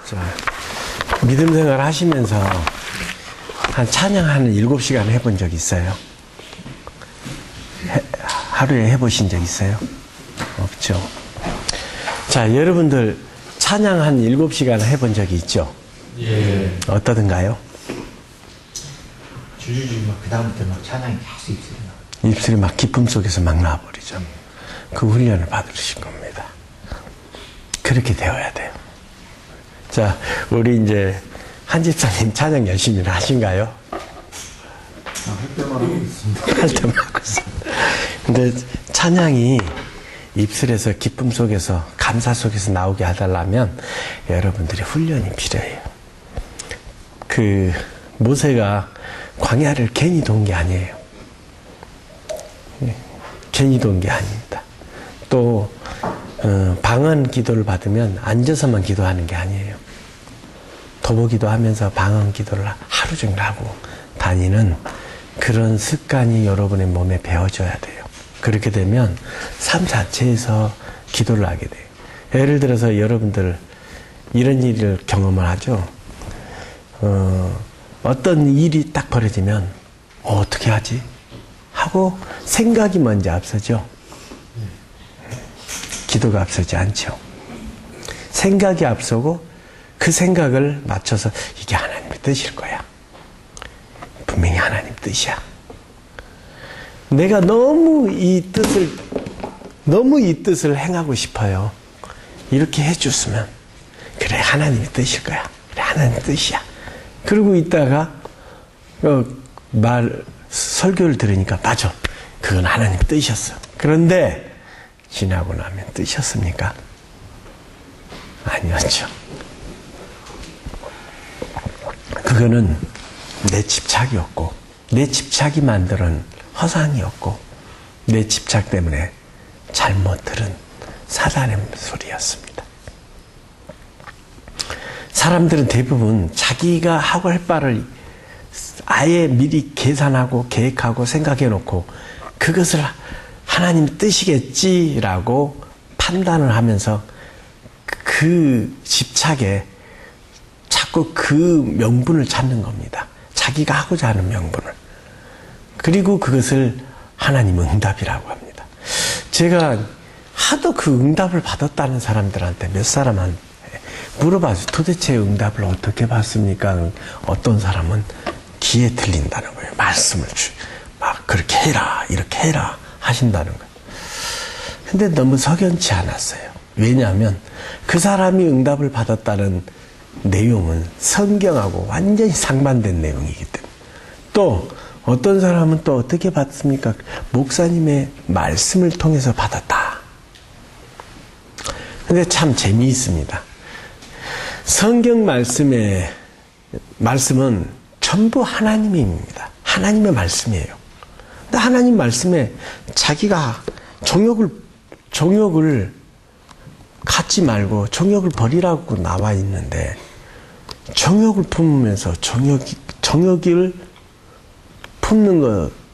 자, 믿음 생활 하시면서 한 찬양 한 7시간 해본 적 있어요? 하루에 해보신 적 있어요? 없죠. 자, 여러분들 찬양 한 7시간 해본 적이 있죠? 예. 어떠든가요? 주주주 막 그다음부터 막 찬양이 계속 입술이 나. 입술이 막 기쁨 속에서 막 나와버리죠. 그 훈련을 받으신 겁니다. 그렇게 되어야 돼요. 자, 우리 이제 한 집사님 찬양 열심히 하신가요? 할 때만 하고 있습니다. 할 때만 하고 있어요. 근데 찬양이 입술에서 기쁨 속에서 감사 속에서 나오게 해달라면 여러분들이 훈련이 필요해요. 그 모세가 광야를 괜히 돈 게 아니에요. 괜히 돈 게 아닙니다. 또 방언 기도를 받으면 앉아서만 기도하는 게 아니에요. 도보기도 하면서 방언 기도를 하루 종일 하고 다니는 그런 습관이 여러분의 몸에 배워져야 돼요. 그렇게 되면 삶 자체에서 기도를 하게 돼요. 예를 들어서 여러분들 이런 일을 경험을 하죠. 어떤 일이 딱 벌어지면 어떻게 하지? 하고 생각이 먼저 앞서죠. 기도가 앞서지 않죠. 생각이 앞서고 그 생각을 맞춰서 이게 하나님의 뜻일 거야. 분명히 하나님 뜻이야. 내가 너무 이 뜻을 행하고 싶어요. 이렇게 해줬으면 그래 하나님의 뜻일 거야. 그래 하나님의 뜻이야. 그러고 있다가 설교를 들으니까 맞아. 그건 하나님의 뜻이었어. 그런데 지나고 나면 뜻이었습니까? 아니었죠. 그거는 내 집착이었고 내 집착이 만드는 허상이었고 내 집착 때문에 잘못 들은 사단의 소리였습니다. 사람들은 대부분 자기가 하고 할 바를 아예 미리 계산하고 계획하고 생각해 놓고 그것을 하나님 뜻이겠지라고 판단을 하면서 그 집착에 자꾸 그 명분을 찾는 겁니다. 자기가 하고자 하는 명분을. 그리고 그것을 하나님 응답이라고 합니다. 제가 하도 그 응답을 받았다는 사람들한테 몇 사람한테 물어봐서 도대체 응답을 어떻게 받습니까? 어떤 사람은 귀에 들린다는 거예요. 말씀을 막 그렇게 해라 이렇게 해라 하신다는 거예요. 근데 너무 석연치 않았어요. 왜냐하면 그 사람이 응답을 받았다는 내용은 성경하고 완전히 상반된 내용이기 때문에. 또 어떤 사람은 또 어떻게 받습니까? 목사님의 말씀을 통해서 받았다. 근데 참 재미있습니다. 성경 말씀은 전부 하나님입니다. 하나님의 말씀이에요. 근데 하나님 말씀에 자기가 정욕을 갖지 말고 정욕을 버리라고 나와 있는데 정욕을 품으면서 정욕을 품는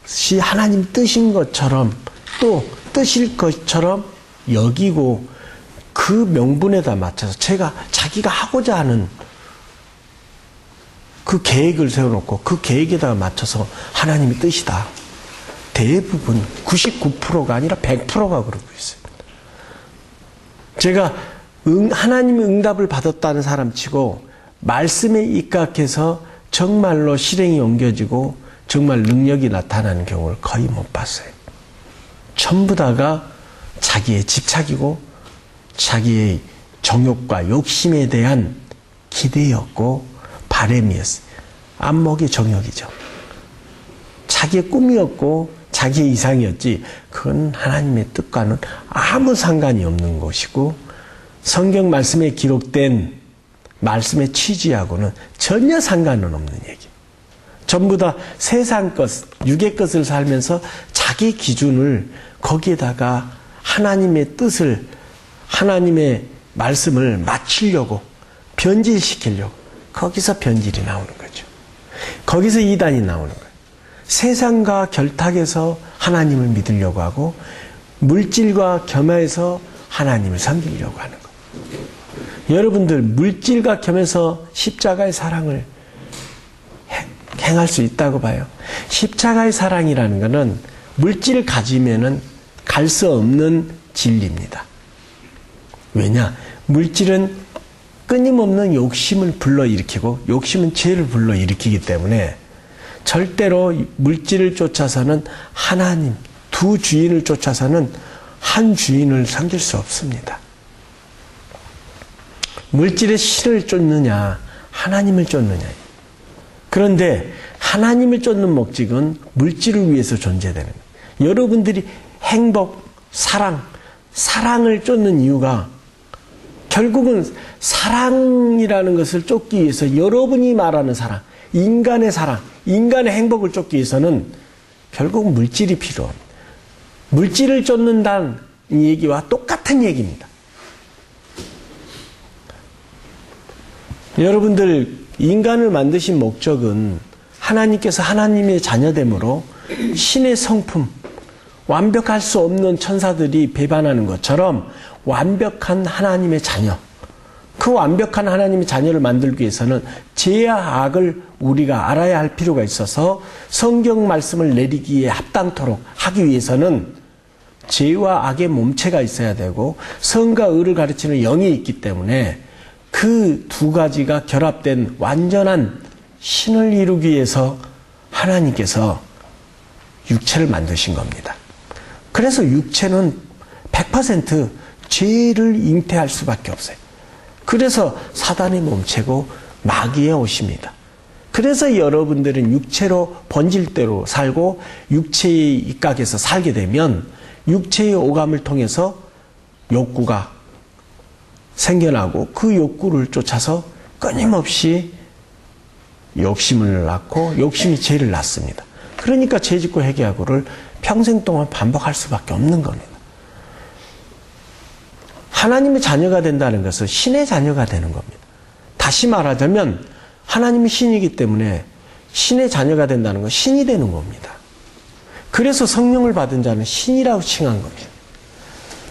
것이 하나님 뜻인 것처럼 또 뜻일 것처럼 여기고 그 명분에다 맞춰서 자기가 하고자 하는 그 계획을 세워놓고 그 계획에다가 맞춰서 하나님의 뜻이다. 대부분 99%가 아니라 100%가 그러고 있어요. 제가 하나님의 응답을 받았다는 사람 치고 말씀에 입각해서 정말로 실행이 옮겨지고 정말 능력이 나타나는 경우를 거의 못 봤어요. 전부 다가 자기의 집착이고 자기의 정욕과 욕심에 대한 기대였고 바램이었어요. 안목의 정욕이죠. 자기의 꿈이었고 자기의 이상이었지 그건 하나님의 뜻과는 아무 상관이 없는 것이고 성경 말씀에 기록된 말씀의 취지하고는 전혀 상관은 없는 얘기. 전부 다 세상 것, 육의 것을 살면서 자기 기준을 거기에다가 하나님의 뜻을 하나님의 말씀을 맞추려고 변질시키려고 거기서 변질이 나오는 거죠. 거기서 이단이 나오는 거예요. 세상과 결탁해서 하나님을 믿으려고 하고 물질과 겸해서 하나님을 섬기려고 하는 거예요. 여러분들 물질과 겸해서 십자가의 사랑을 행할 수 있다고 봐요. 십자가의 사랑이라는 것은 물질을 가지면은 갈 수 없는 진리입니다. 왜냐? 물질은 끊임없는 욕심을 불러일으키고 욕심은 죄를 불러일으키기 때문에 절대로 물질을 쫓아서는 하나님, 두 주인을 쫓아서는 한 주인을 섬길 수 없습니다. 물질의 신을 쫓느냐, 하나님을 쫓느냐. 그런데 하나님을 쫓는 목적은 물질을 위해서 존재되는 거예요. 여러분들이 행복, 사랑을 쫓는 이유가 결국은 사랑이라는 것을 쫓기 위해서 여러분이 말하는 사랑, 인간의 사랑, 인간의 행복을 쫓기 위해서는 결국 물질이 필요합니다. 물질을 쫓는다는 얘기와 똑같은 얘기입니다. 여러분들 인간을 만드신 목적은 하나님께서 하나님의 자녀됨으로 신의 성품, 완벽할 수 없는 천사들이 배반하는 것처럼 완벽한 하나님의 자녀, 그 완벽한 하나님의 자녀를 만들기 위해서는 죄와 악을 우리가 알아야 할 필요가 있어서 성경 말씀을 내리기에 합당토록 하기 위해서는 죄와 악의 몸체가 있어야 되고 선과 의를 가르치는 영이 있기 때문에 그 두 가지가 결합된 완전한 신을 이루기 위해서 하나님께서 육체를 만드신 겁니다. 그래서 육체는 100% 죄를 잉태할 수밖에 없어요. 그래서 사단의 몸체고 마귀의 옷입니다. 그래서 여러분들은 육체로 번질대로 살고 육체의 입각에서 살게 되면 육체의 오감을 통해서 욕구가 생겨나고 그 욕구를 쫓아서 끊임없이 욕심을 낳고 욕심이 죄를 낳습니다. 그러니까 죄짓고 회개하고를 평생 동안 반복할 수밖에 없는 겁니다. 하나님의 자녀가 된다는 것은 신의 자녀가 되는 겁니다. 다시 말하자면 하나님이 신이기 때문에 신의 자녀가 된다는 건 신이 되는 겁니다. 그래서 성령을 받은 자는 신이라고 칭한 겁니다.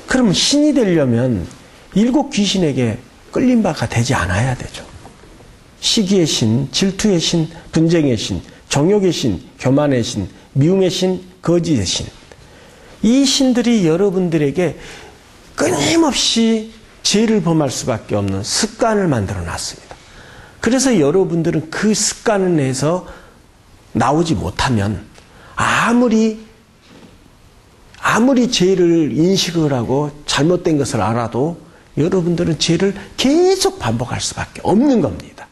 그러면 신이 되려면 일곱 귀신에게 끌린 바가 되지 않아야 되죠. 시기의 신, 질투의 신, 분쟁의 신, 정욕의 신, 교만의 신, 미움의 신, 거짓의 신. 이 신들이 여러분들에게 끊임없이 죄를 범할 수밖에 없는 습관을 만들어 놨습니다. 그래서 여러분들은 그 습관을 내서 나오지 못하면 아무리 죄를 인식을 하고 잘못된 것을 알아도 여러분들은 죄를 계속 반복할 수밖에 없는 겁니다.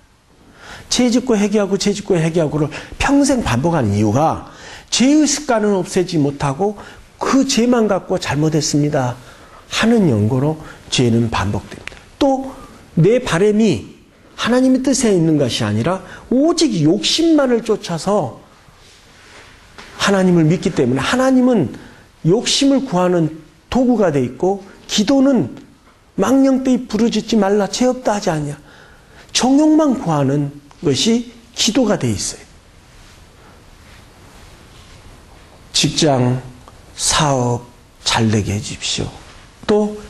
죄 짓고 회개하고 죄 짓고 회개하고를 평생 반복하는 이유가 죄의 습관은 없애지 못하고 그 죄만 갖고 잘못했습니다 하는 연고로 죄는 반복됩니다. 또 내 바람이 하나님의 뜻에 있는 것이 아니라 오직 욕심만을 쫓아서 하나님을 믿기 때문에 하나님은 욕심을 구하는 도구가 돼 있고 기도는 망령되이 부르짖지 말라 죄 없다 하지 않냐. 정욕만 구하는 것이 기도가 돼 있어요. 직장, 사업 잘 되게 해 주십시오. 또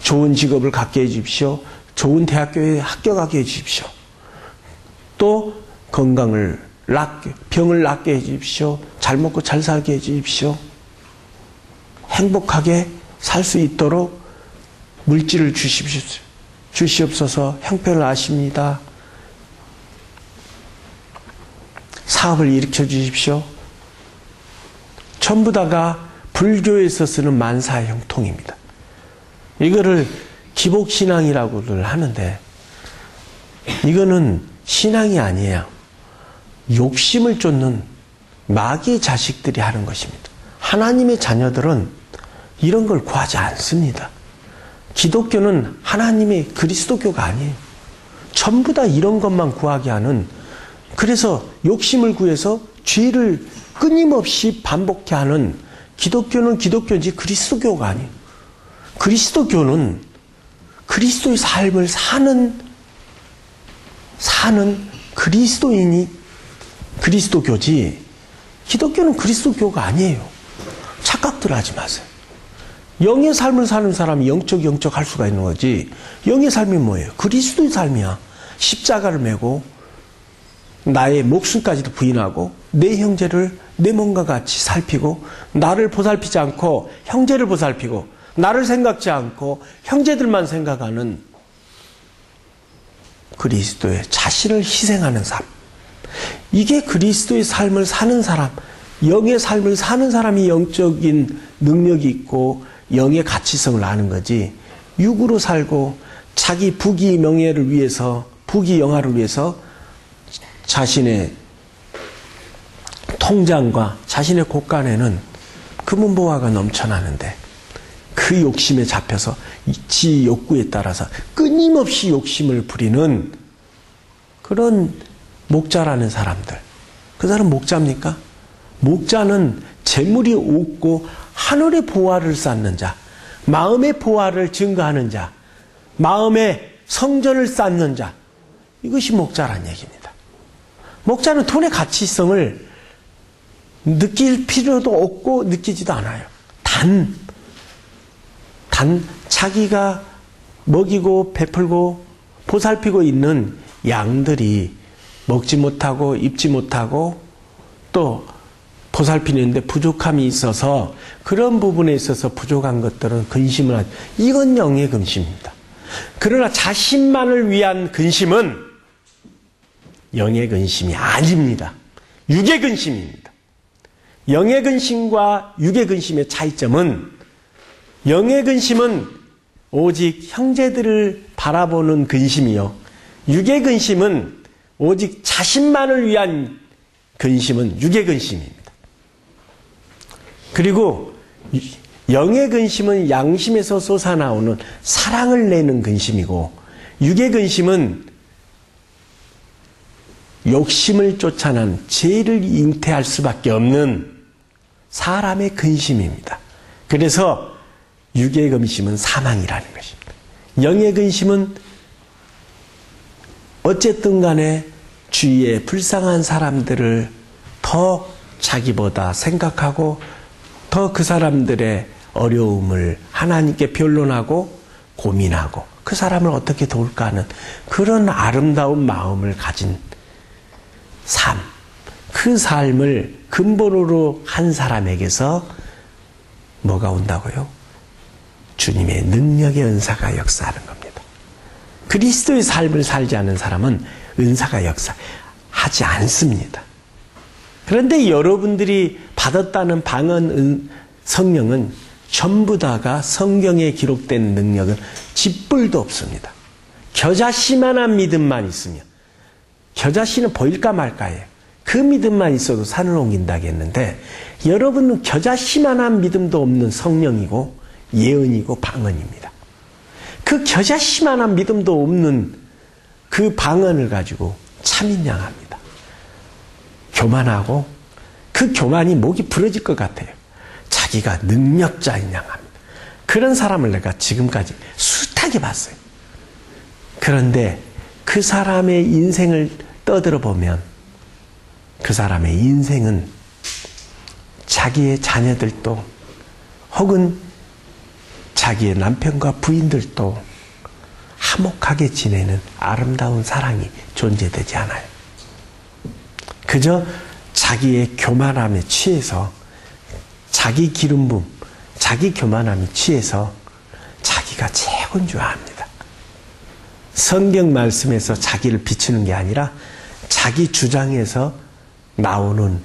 좋은 직업을 갖게 해 주십시오. 좋은 대학교에 합격하게 해 주십시오. 또 건강을 병을 낫게 해 주십시오. 잘 먹고 잘 살게 해 주십시오. 행복하게 살 수 있도록 물질을 주시옵소서. 형편을 아십니다. 사업을 일으켜 주십시오. 전부 다가 불교에서 쓰는 만사의 형통입니다. 이거를 기복신앙이라고들 하는데 이거는 신앙이 아니에요. 욕심을 쫓는 마귀의 자식들이 하는 것입니다. 하나님의 자녀들은 이런 걸 구하지 않습니다. 기독교는 하나님의 그리스도교가 아니에요. 전부 다 이런 것만 구하게 하는, 그래서 욕심을 구해서 죄를 끊임없이 반복해 하는 기독교는 기독교인지 그리스도교가 아니에요. 그리스도교는 그리스도의 삶을 사는 그리스도인이 그리스도교지, 기독교는 그리스도교가 아니에요. 착각들 하지 마세요. 영의 삶을 사는 사람이 영적 할 수가 있는 거지. 영의 삶이 뭐예요? 그리스도의 삶이야. 십자가를 메고 나의 목숨까지도 부인하고 내 형제를 내 몸과 같이 살피고 나를 보살피지 않고 형제를 보살피고 나를 생각지 않고 형제들만 생각하는 그리스도의 자신을 희생하는 삶. 이게 그리스도의 삶을 사는 사람, 영의 삶을 사는 사람이 영적인 능력이 있고 영의 가치성을 아는 거지. 육으로 살고 자기 부귀 명예를 위해서, 부귀 영화를 위해서 자신의 통장과 자신의 곳간에는 금은보화가 넘쳐나는데 그 욕심에 잡혀서 지 욕구에 따라서 끊임없이 욕심을 부리는 그런 목자라는 사람들. 그 사람 목자입니까? 목자는 재물이 없고 하늘의 보화를 쌓는 자, 마음의 보화를 증거하는 자, 마음의 성전을 쌓는 자, 이것이 목자란 얘기입니다. 목자는 돈의 가치성을 느낄 필요도 없고 느끼지도 않아요. 단 자기가 먹이고 베풀고 보살피고 있는 양들이 먹지 못하고 입지 못하고 또 보살피는데 부족함이 있어서 그런 부분에 있어서 부족한 것들은 근심을 하죠. 이건 영의 근심입니다. 그러나 자신만을 위한 근심은 영의 근심이 아닙니다. 육의 근심입니다. 영의 근심과 육의 근심의 차이점은 영의 근심은 오직 형제들을 바라보는 근심이요. 육의 근심은 오직 자신만을 위한 근심은 육의 근심입니다. 그리고 영의 근심은 양심에서 솟아나오는 사랑을 내는 근심이고 육의 근심은 욕심을 쫓아난 죄를 잉태할 수밖에 없는 사람의 근심입니다. 그래서 육의 근심은 사망이라는 것입니다. 영의 근심은 어쨌든 간에 주위에 불쌍한 사람들을 더 자기보다 생각하고 더 그 사람들의 어려움을 하나님께 변론하고 고민하고 그 사람을 어떻게 도울까 하는 그런 아름다운 마음을 가진 삶. 그 삶을 근본으로 한 사람에게서 뭐가 온다고요? 주님의 능력의 은사가 역사하는 겁니다. 그리스도의 삶을 살지 않은 사람은 은사가 역사하지 않습니다. 그런데 여러분들이 받았다는 방언 성령은 전부 다가 성경에 기록된 능력은 짓불도 없습니다. 겨자씨만한 믿음만 있으면 겨자씨는 보일까 말까예요. 그 믿음만 있어도 산을 옮긴다고 했는데 여러분은 겨자씨만한 믿음도 없는 성령이고 예언이고 방언입니다. 그 겨자씨만한 믿음도 없는 그 방언을 가지고 참인양합니다. 교만하고 그 교만이 목이 부러질 것 같아요. 자기가 능력자인 양합니다. 그런 사람을 내가 지금까지 숱하게 봤어요. 그런데 그 사람의 인생을 떠들어 보면 그 사람의 인생은 자기의 자녀들도 혹은 자기의 남편과 부인들도 화목하게 지내는 아름다운 사랑이 존재되지 않아요. 그저 자기의 교만함에 취해서 자기 기름붐, 자기 교만함에 취해서 자기가 최고인 줄 압니다. 성경 말씀에서 자기를 비추는 게 아니라 자기 주장에서 나오는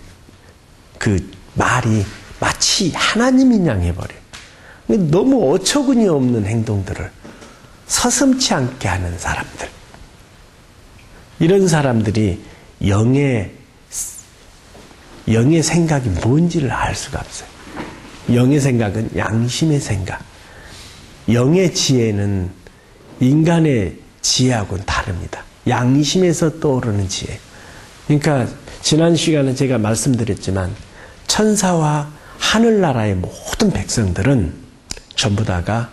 그 말이 마치 하나님인 양 해버려요. 너무 어처구니 없는 행동들을 서슴지 않게 하는 사람들. 이런 사람들이 영의 생각이 뭔지를 알 수가 없어요. 영의 생각은 양심의 생각. 영의 지혜는 인간의 지혜하고는 다릅니다. 양심에서 떠오르는 지혜. 그러니까 지난 시간에 제가 말씀드렸지만 천사와 하늘나라의 모든 백성들은 전부 다가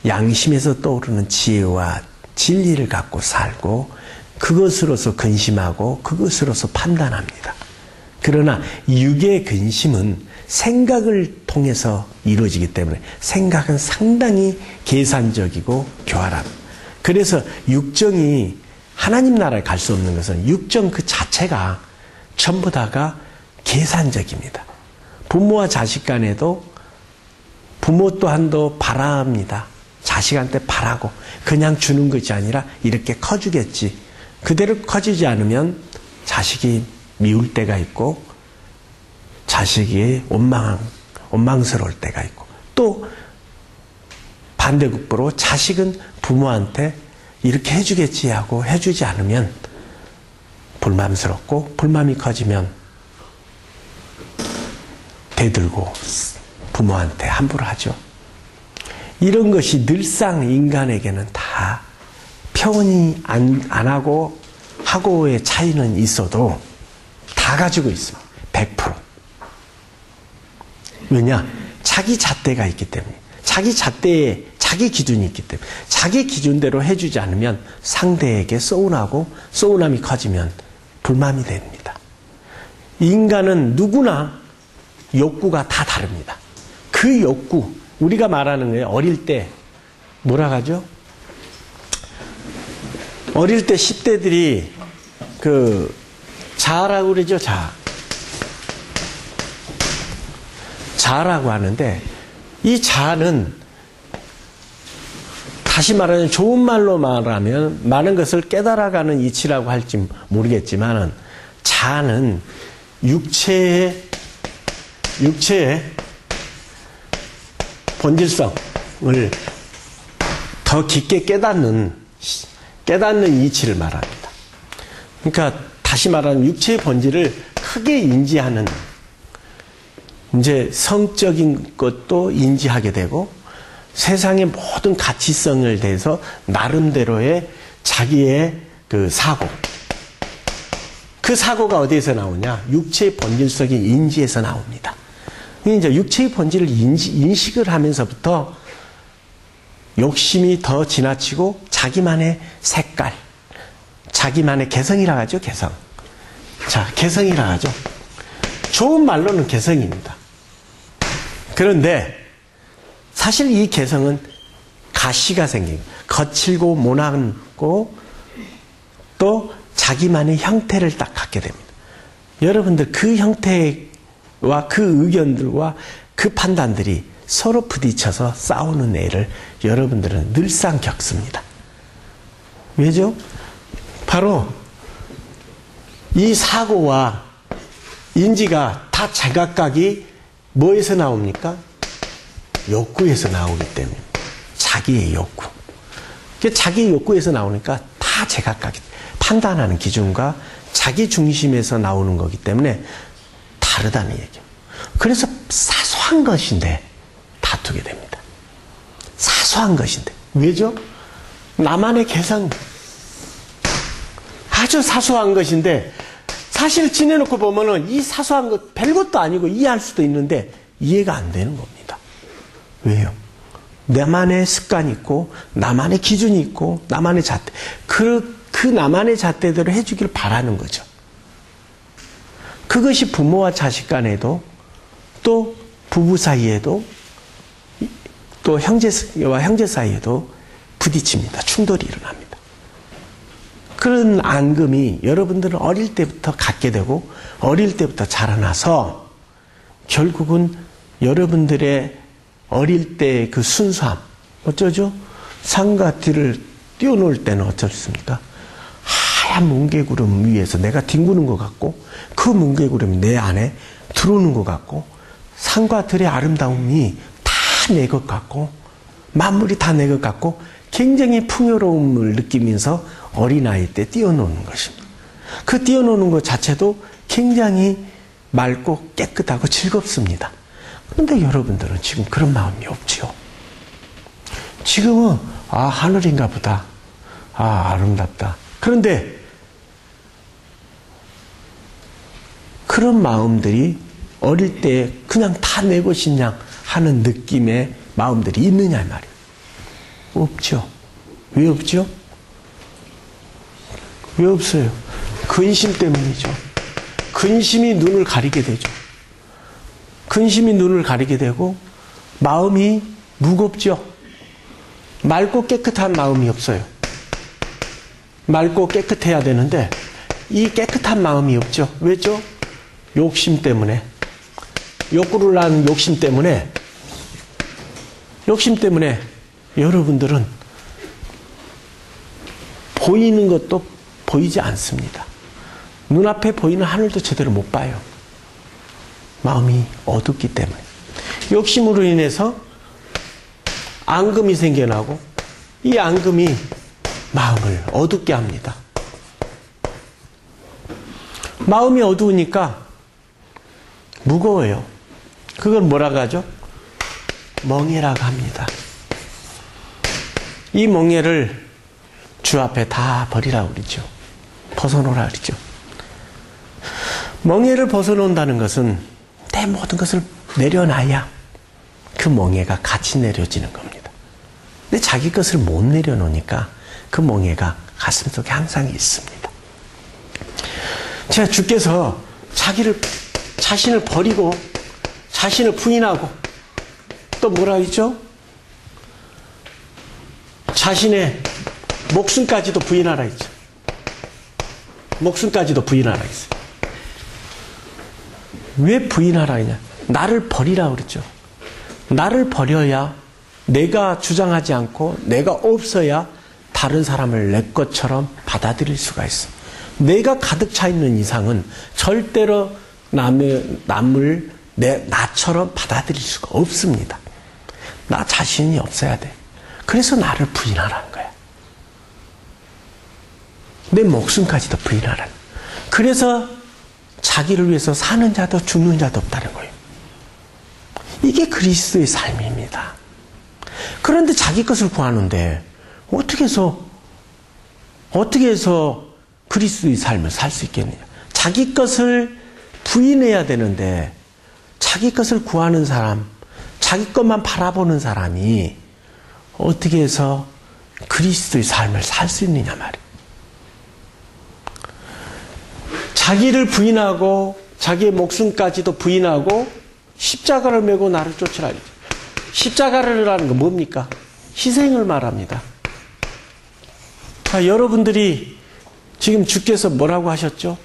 양심에서 떠오르는 지혜와 진리를 갖고 살고 그것으로서 근심하고 그것으로서 판단합니다. 그러나 육의 근심은 생각을 통해서 이루어지기 때문에 생각은 상당히 계산적이고 교활합니다. 그래서 육정이 하나님 나라에 갈 수 없는 것은 육정 그 자체가 전부 다가 계산적입니다. 부모와 자식 간에도 부모 또한도 바랍니다. 자식한테 바라고 그냥 주는 것이 아니라 이렇게 커주겠지. 그대로 커지지 않으면 자식이 미울 때가 있고 자식이 원망스러울 때가 있고 또 반대급부로 자식은 부모한테 이렇게 해주겠지 하고 해주지 않으면 불만스럽고 불만이 커지면 대들고 부모한테 함부로 하죠. 이런 것이 늘상 인간에게는 다 표현이 안 하고 하고의 차이는 있어도 다 가지고 있습니다. 100%. 왜냐? 자기 잣대가 있기 때문에. 자기 잣대에 자기 기준이 있기 때문에. 자기 기준대로 해주지 않으면 상대에게 서운하고 서운함이 커지면 불만이 됩니다. 인간은 누구나 욕구가 다 다릅니다. 그 욕구, 우리가 말하는 거예요. 어릴 때 뭐라 하죠? 어릴 때 10대들이 자아라고 그러죠. 자아라고 하는데 이 자아는 다시 말하면 좋은 말로 말하면 많은 것을 깨달아가는 이치라고 할지 모르겠지만 자아는 육체의 본질성을 더 깊게 깨닫는 이치를 말합니다. 그러니까 다시 말하면 육체의 본질을 크게 인지하는 이제 성적인 것도 인지하게 되고 세상의 모든 가치성을 대해서 나름대로의 자기의 그 사고 그 사고가 어디에서 나오냐? 육체의 본질적인 인지에서 나옵니다. 이제 육체의 본질을 인식을 하면서부터 욕심이 더 지나치고 자기만의 색깔, 자기만의 개성이라 하죠, 개성. 자, 개성이라 하죠. 좋은 말로는 개성입니다. 그런데 사실 이 개성은 가시가 생기고 거칠고 모나고 또 자기만의 형태를 딱 갖게 됩니다. 여러분들 그 형태와 그 의견들과 그 판단들이 서로 부딪혀서 싸우는 애를 여러분들은 늘상 겪습니다. 왜죠? 바로 이 사고와 인지가 다 제각각이 뭐에서 나옵니까? 욕구에서 나오기 때문에 자기의 욕구. 자기의 욕구에서 나오니까 다 제각각이 판단하는 기준과 자기 중심에서 나오는 거기 때문에 다르다는 얘기예요. 그래서 사소한 것인데 다투게 됩니다. 사소한 것인데. 왜죠? 나만의 개성. 아주 사소한 것인데 사실 지내놓고 보면은 이 사소한 것 별것도 아니고 이해할 수도 있는데 이해가 안 되는 겁니다. 왜요? 나만의 습관이 있고 나만의 기준이 있고 나만의 잣대. 그 나만의 잣대대로 해주길 바라는 거죠. 그것이 부모와 자식 간에도 또 부부 사이에도 또 형제와 형제 사이에도 부딪힙니다. 충돌이 일어납니다. 그런 앙금이 여러분들은 어릴 때부터 갖게 되고 어릴 때부터 자라나서 결국은 여러분들의 어릴 때의 그 순수함 어쩌죠? 산과 뒤를 뛰어놀 때는 어떻습니까? 하얀 뭉게구름 위에서 내가 뒹구는 것 같고 그 뭉게구름이 내 안에 들어오는 것 같고 산과 들의 아름다움이 다 내 것 같고 만물이 다 내 것 같고 굉장히 풍요로움을 느끼면서 어린아이 때 뛰어노는 것입니다. 그 뛰어노는 것 자체도 굉장히 맑고 깨끗하고 즐겁습니다. 그런데 여러분들은 지금 그런 마음이 없지요. 지금은 하늘인가 보다. 아름답다. 그런데 그런 마음들이 어릴 때 그냥 다 내 것이냐 하는 느낌의 마음들이 있느냐 이 말이에요. 없죠. 왜 없죠? 왜 없어요? 근심 때문이죠. 근심이 눈을 가리게 되죠. 근심이 눈을 가리게 되고 마음이 무겁죠. 맑고 깨끗한 마음이 없어요. 맑고 깨끗해야 되는데 이 깨끗한 마음이 없죠. 왜죠? 욕심 때문에. 욕구를 낳은 욕심 때문에 여러분들은 보이는 것도 보이지 않습니다. 눈앞에 보이는 하늘도 제대로 못 봐요. 마음이 어둡기 때문에. 욕심으로 인해서 앙금이 생겨나고 이 앙금이 마음을 어둡게 합니다. 마음이 어두우니까 무거워요. 그걸 뭐라고 하죠? 멍해라고 합니다. 이 멍해를 주 앞에 다 버리라고 그러죠. 벗어놓으라 그러죠. 멍해를 벗어놓는다는 것은 내 모든 것을 내려놔야 그 멍해가 같이 내려지는 겁니다. 근데 자기 것을 못 내려놓으니까 그 멍해가 가슴속에 항상 있습니다. 제가 주께서 자신을 버리고 자신을 부인하고 또 뭐라 했죠? 자신의 목숨까지도 부인하라 했죠. 목숨까지도 부인하라 했어요. 왜 부인하라 했냐? 나를 버리라 그랬죠. 나를 버려야 내가 주장하지 않고 내가 없어야 다른 사람을 내 것처럼 받아들일 수가 있어. 내가 가득 차 있는 이상은 절대로 남을 나처럼 받아들일 수가 없습니다. 나 자신이 없어야 돼. 그래서 나를 부인하라는 거야. 내 목숨까지도 부인하라는 거야. 그래서 자기를 위해서 사는 자도 죽는 자도 없다는 거예요. 이게 그리스도의 삶입니다. 그런데 자기 것을 구하는데 어떻게 해서 그리스도의 삶을 살 수 있겠느냐? 자기 것을 부인해야 되는데 자기 것을 구하는 사람, 자기 것만 바라보는 사람이 어떻게 해서 그리스도의 삶을 살 수 있느냐 말이에요. 자기를 부인하고 자기의 목숨까지도 부인하고 십자가를 메고 나를 쫓으라. 십자가라는 건 뭡니까? 희생을 말합니다. 여러분들이 지금 주께서 뭐라고 하셨죠?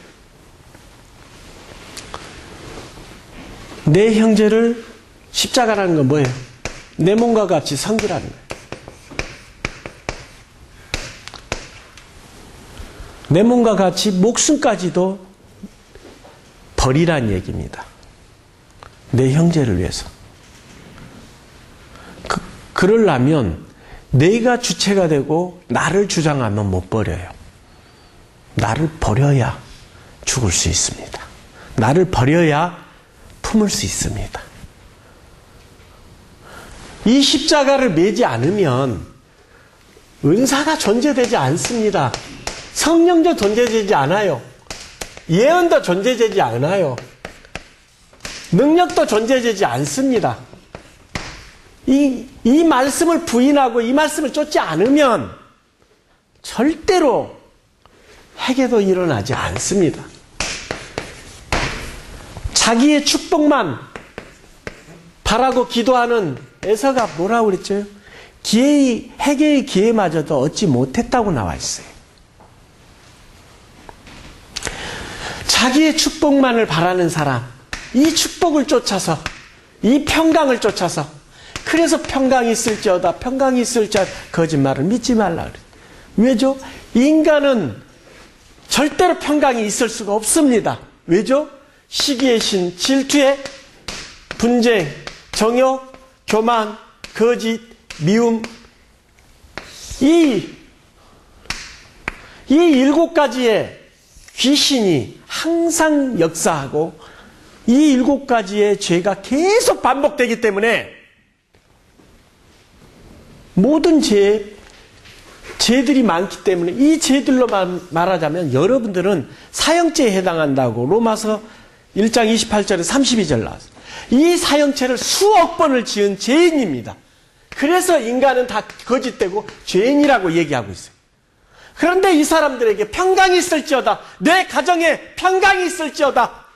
내 형제를 십자가라는 건 뭐예요? 내 몸과 같이 섬기라는 거예요. 내 몸과 같이 목숨까지도 버리란 얘기입니다. 내 형제를 위해서. 그러려면 내가 주체가 되고 나를 주장하면 못 버려요. 나를 버려야 죽을 수 있습니다. 나를 버려야 품을 수 있습니다. 이 십자가를 매지 않으면 은사가 존재되지 않습니다. 성령도 존재되지 않아요. 예언도 존재되지 않아요. 능력도 존재되지 않습니다. 이 말씀을 부인하고 이 말씀을 쫓지 않으면 절대로 회개도 일어나지 않습니다. 자기의 축복만 바라고 기도하는 에서가 뭐라고 그랬죠? 회개의 기회마저도 얻지 못했다고 나와 있어요. 자기의 축복만을 바라는 사람, 이 축복을 쫓아서, 이 평강을 쫓아서, 그래서 평강이 있을지어다, 평강이 있을지어다, 거짓말을 믿지 말라 그래요. 왜죠? 인간은 절대로 평강이 있을 수가 없습니다. 왜죠? 시기의 신, 질투의 분쟁, 정욕, 교만, 거짓, 미움, 이 7가지의 귀신이 항상 역사하고 이 7가지의 죄가 계속 반복되기 때문에 모든 죄들이 많기 때문에 이 죄들로 말하자면 여러분들은 사형죄에 해당한다고 로마서 1장 28절에 32절 나왔어요. 이 사형죄를 수억 번을 지은 죄인입니다. 그래서 인간은 다 거짓되고 죄인이라고 얘기하고 있어요. 그런데 이 사람들에게 평강이 있을지어다, 내 가정에 평강이 있을지어다,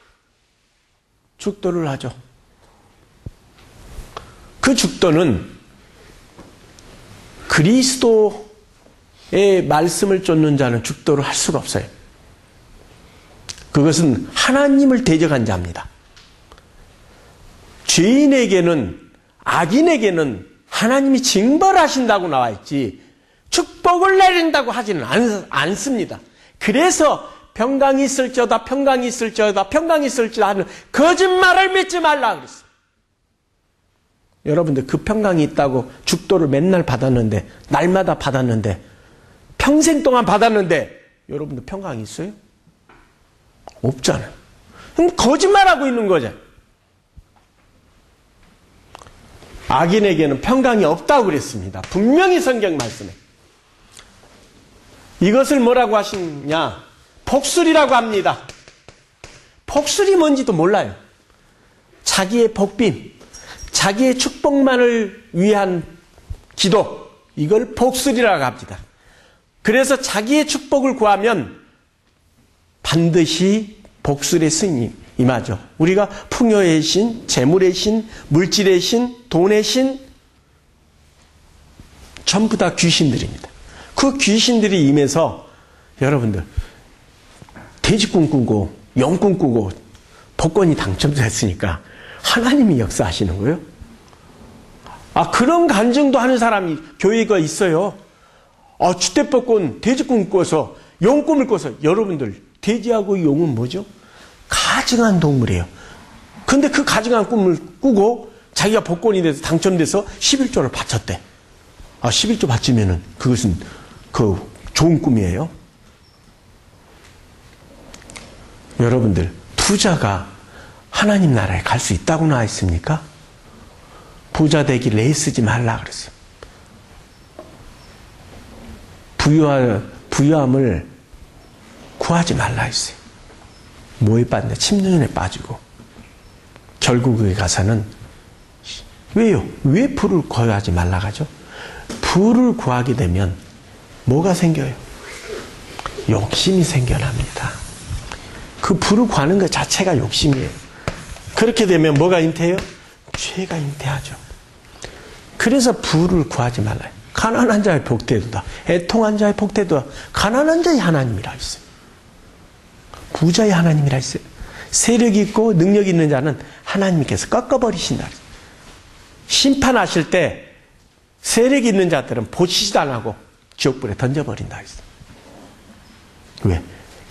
축도를 하죠. 그 죽도는 그리스도의 말씀을 쫓는 자는 죽도를 할 수가 없어요. 그것은 하나님을 대적한 자입니다. 죄인에게는, 악인에게는 하나님이 징벌하신다고 나와 있지 축복을 내린다고 하지는 않습니다. 그래서 평강이 있을지어다, 평강이 있을지어다, 평강이 있을지어다 하는 거짓말을 믿지 말라 그랬어요. 여러분들 그 평강이 있다고 죽도를 맨날 받았는데, 날마다 받았는데, 평생 동안 받았는데 여러분들 평강이 있어요? 없잖아요. 그럼 거짓말하고 있는 거죠. 악인에게는 평강이 없다고 그랬습니다. 분명히 성경 말씀에. 이것을 뭐라고 하시냐? 복술이라고 합니다. 복술이 뭔지도 몰라요. 자기의 복빔, 자기의 축복만을 위한 기도, 이걸 복술이라고 합니다. 그래서 자기의 축복을 구하면 반드시 복술의 승이 임하죠. 우리가 풍요의 신, 재물의 신, 물질의 신, 돈의 신, 전부 다 귀신들입니다. 그 귀신들이 임해서 여러분들 돼지꿈 꾸고 영꿈 꾸고 복권이 당첨됐으니까 하나님이 역사하시는 거예요. 그런 간증도 하는 사람이 교회가 있어요. 주택복권 돼지꿈 꿔서 용꿈을 꿔서. 여러분들 돼지하고 용은 뭐죠? 가증한 동물이에요. 근데 그 가증한 꿈을 꾸고 자기가 복권이 돼서 당첨돼서 11조를 바쳤대. 11조 바치면은 그것은 그 좋은 꿈이에요. 여러분들 투자가 하나님 나라에 갈 수 있다고 나와 있습니까? 부자 되기를 애쓰지 말라 그랬어요. 부유함을 구하지 말라 했어요. 뭐에 빠진다? 침륜에 빠지고. 결국에 가서는 왜요? 왜 부를 구하지 말라 하죠? 부를 구하게 되면 뭐가 생겨요? 욕심이 생겨납니다. 그 부를 구하는 것 자체가 욕심이에요. 그렇게 되면 뭐가 잉태해요? 죄가 잉태하죠. 그래서 부를 구하지 말라요. 가난한 자의 복되도다. 애통한 자의 복되도다. 가난한 자의 하나님이라 했어요. 부자의 하나님이라 했어요. 세력 있고 능력 있는 자는 하나님께서 꺾어버리신다. 심판하실 때 세력 있는 자들은 보시지도 안 하고 지옥불에 던져버린다 했어요. 왜?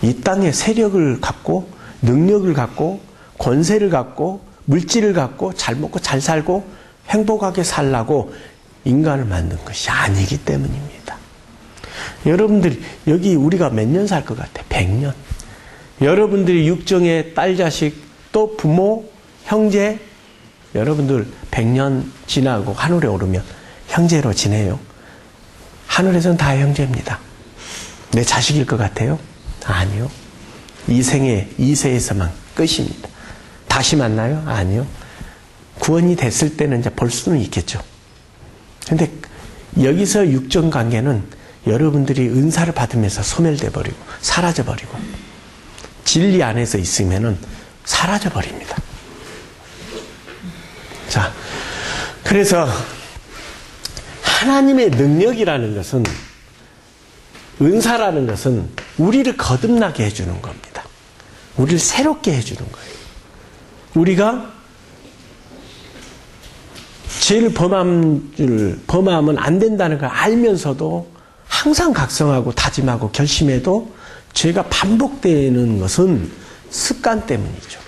이 땅에 세력을 갖고 능력을 갖고 권세를 갖고 물질을 갖고 잘 먹고 잘 살고 행복하게 살라고 인간을 만든 것이 아니기 때문입니다. 여러분들이 여기 우리가 몇 년 살 것 같아? 100년. 여러분들이 육정의 딸 자식 또 부모 형제 여러분들 100년 지나고 하늘에 오르면 형제로 지내요. 하늘에서는 다 형제입니다. 내 자식일 것 같아요? 아니요. 이 생에 이 세에서만 끝입니다. 다시 만나요? 아니요. 구원이 됐을 때는 이제 볼 수는 있겠죠. 근데 여기서 육정 관계는 여러분들이 은사를 받으면서 소멸돼 버리고 사라져 버리고 진리 안에서 있으면은 사라져 버립니다. 자, 그래서 하나님의 능력이라는 것은 은사라는 것은 우리를 거듭나게 해주는 겁니다. 우리를 새롭게 해주는 거예요. 우리가 죄를 범하면 안 된다는 걸 알면서도 항상 각성하고 다짐하고 결심해도 죄가 반복되는 것은 습관 때문이죠.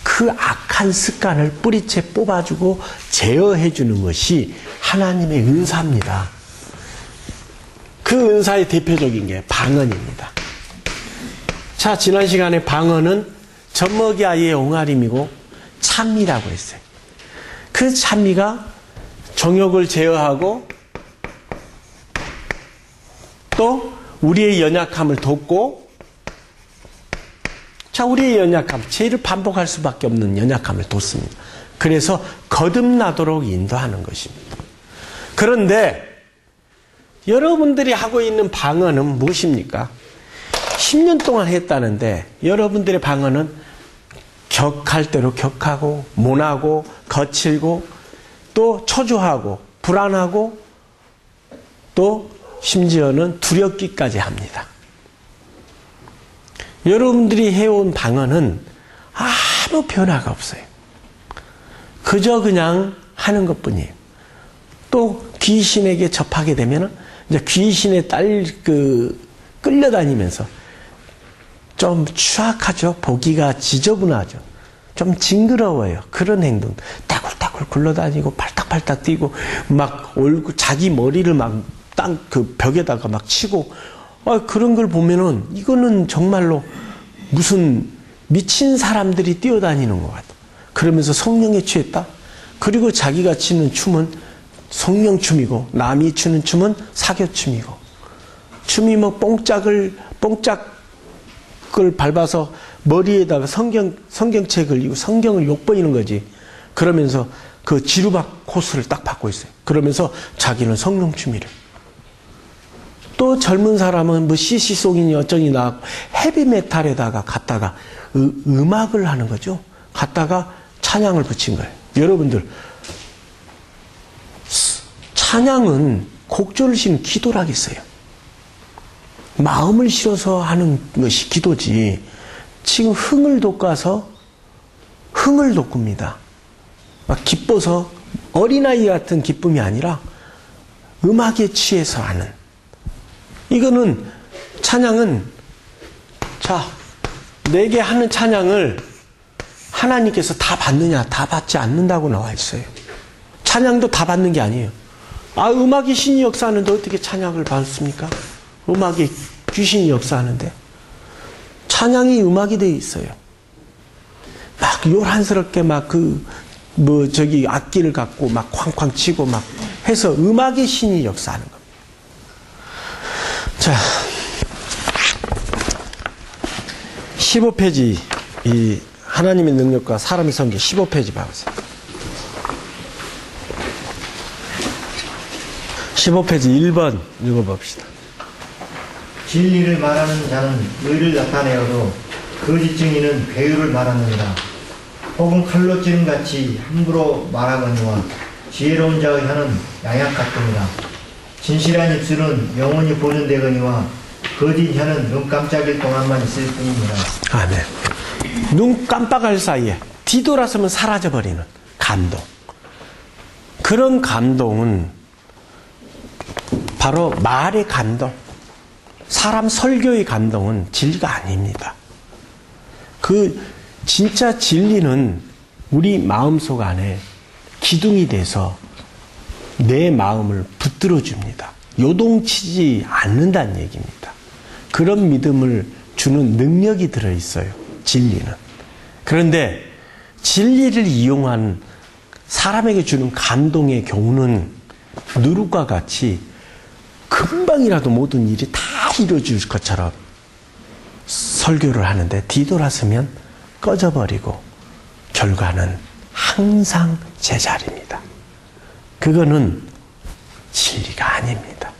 그 악한 습관을 뿌리채 뽑아주고 제어해주는 것이 하나님의 은사입니다. 그 은사의 대표적인 게 방언입니다. 자, 지난 시간에 방언은 젖먹이 아이의 옹알임이고 찬미라고 했어요. 그 찬미가 정욕을 제어하고 또 우리의 연약함을 돕고, 자, 우리의 연약함, 죄를 반복할 수밖에 없는 연약함을 돕습니다. 그래서 거듭나도록 인도하는 것입니다. 그런데 여러분들이 하고 있는 방언은 무엇입니까? 10년 동안 했다는데 여러분들의 방언은 격할 대로 격하고 모나고 거칠고 또 초조하고 불안하고 또 심지어는 두렵기까지 합니다. 여러분들이 해온 방언은 아무 변화가 없어요. 그저 그냥 하는 것뿐이에요. 또 귀신에게 접하게 되면 이제 귀신에 끌려다니면서 좀 추악하죠. 보기가 지저분하죠. 좀 징그러워요. 그런 행동. 따굴따굴 굴러다니고 팔딱팔딱 뛰고 막 얼굴 자기 머리를 막 땅 그 벽에다가 막 치고 그런 걸 보면은 이거는 정말로 무슨 미친 사람들이 뛰어다니는 것 같아. 그러면서 성령에 취했다. 그리고 자기가 추는 춤은 성령춤이고 남이 추는 춤은 사교춤이고 춤이 뭐 뽕짝을 밟아서 머리에다가 성경책 걸리고 성경을 욕버리는 거지. 그러면서 그 지루박 코스를 딱 받고 있어요. 그러면서 자기는 성령춤이래. 또 젊은 사람은 뭐 CC송이니 어쩌니 나왔고 헤비메탈에다가 갖다가 음악을 하는 거죠. 갖다가 찬양을 붙인 거예요. 여러분들 찬양은 곡조를 씌는 기도라겠어요. 마음을 실어서 하는 것이 기도지. 지금 흥을 돋궈서 흥을 돋굽니다. 막 기뻐서 어린아이 같은 기쁨이 아니라 음악에 취해서 하는. 이거는 찬양은 내게 하는 찬양을 하나님께서 다 받느냐? 다 받지 않는다고 나와 있어요. 찬양도 다 받는 게 아니에요. 음악이 신이 역사하는데 어떻게 찬양을 받습니까? 음악이 귀신이 역사하는데 찬양이 음악이 되어 있어요. 막 요란스럽게 악기를 갖고 막 쾅쾅 치고 막 해서 음악의 신이 역사하는 겁니다. 자, 15페이지 이 하나님의 능력과 사람의 성경 15페이지 봐보세요. 15페이지 1번 읽어봅시다. 진리를 말하는 자는 의를 나타내어도 거짓 증인은 괴유를 말하느니라. 혹은 칼로 찌른 같이 함부로 말하거니와 지혜로운 자의 혀는 양약 같으니라. 진실한 입술은 영원히 보존되거니와 거짓 혀는 눈 깜짝일 동안만 있을 뿐이니라. 아멘. 눈 깜빡할 사이에 뒤돌아서면 사라져버리는 감동. 그런 감동은 바로 말의 감동. 사람 설교의 감동은 진리가 아닙니다. 진짜 진리는 우리 마음속 안에 기둥이 돼서 내 마음을 붙들어 줍니다. 요동치지 않는다는 얘기입니다. 그런 믿음을 주는 능력이 들어있어요. 진리는. 그런데 진리를 이용한 사람에게 주는 감동의 경우는 누룩과 같이 금방이라도 모든 일이 다 이루어질 것처럼 설교를 하는데 뒤돌아서면 꺼져버리고 결과는 항상 제자리입니다. 그거는 진리가 아닙니다.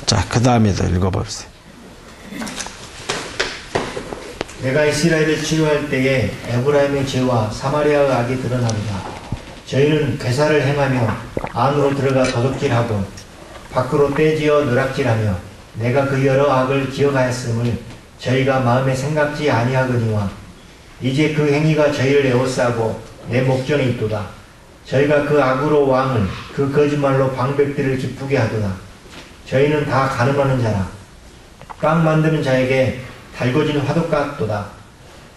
자, 그 다음에도 읽어보세요. 내가 이스라엘을 치료할 때에 에브라임의 죄와 사마리아의 악이 드러납니다. 저희는 괴사를 행하며 안으로 들어가 도둑질하고 밖으로 떼지어 누락질하며 내가 그 여러 악을 기억하였음을 저희가 마음에 생각지 아니하거니와 이제 그 행위가 저희를 에워싸고 내 목전에 있도다. 저희가 그 악으로 왕을 그 거짓말로 방백들을 기쁘게 하도다. 저희는 다 가늠하는 자라. 빵 만드는 자에게 달궈진 화덕 같도다.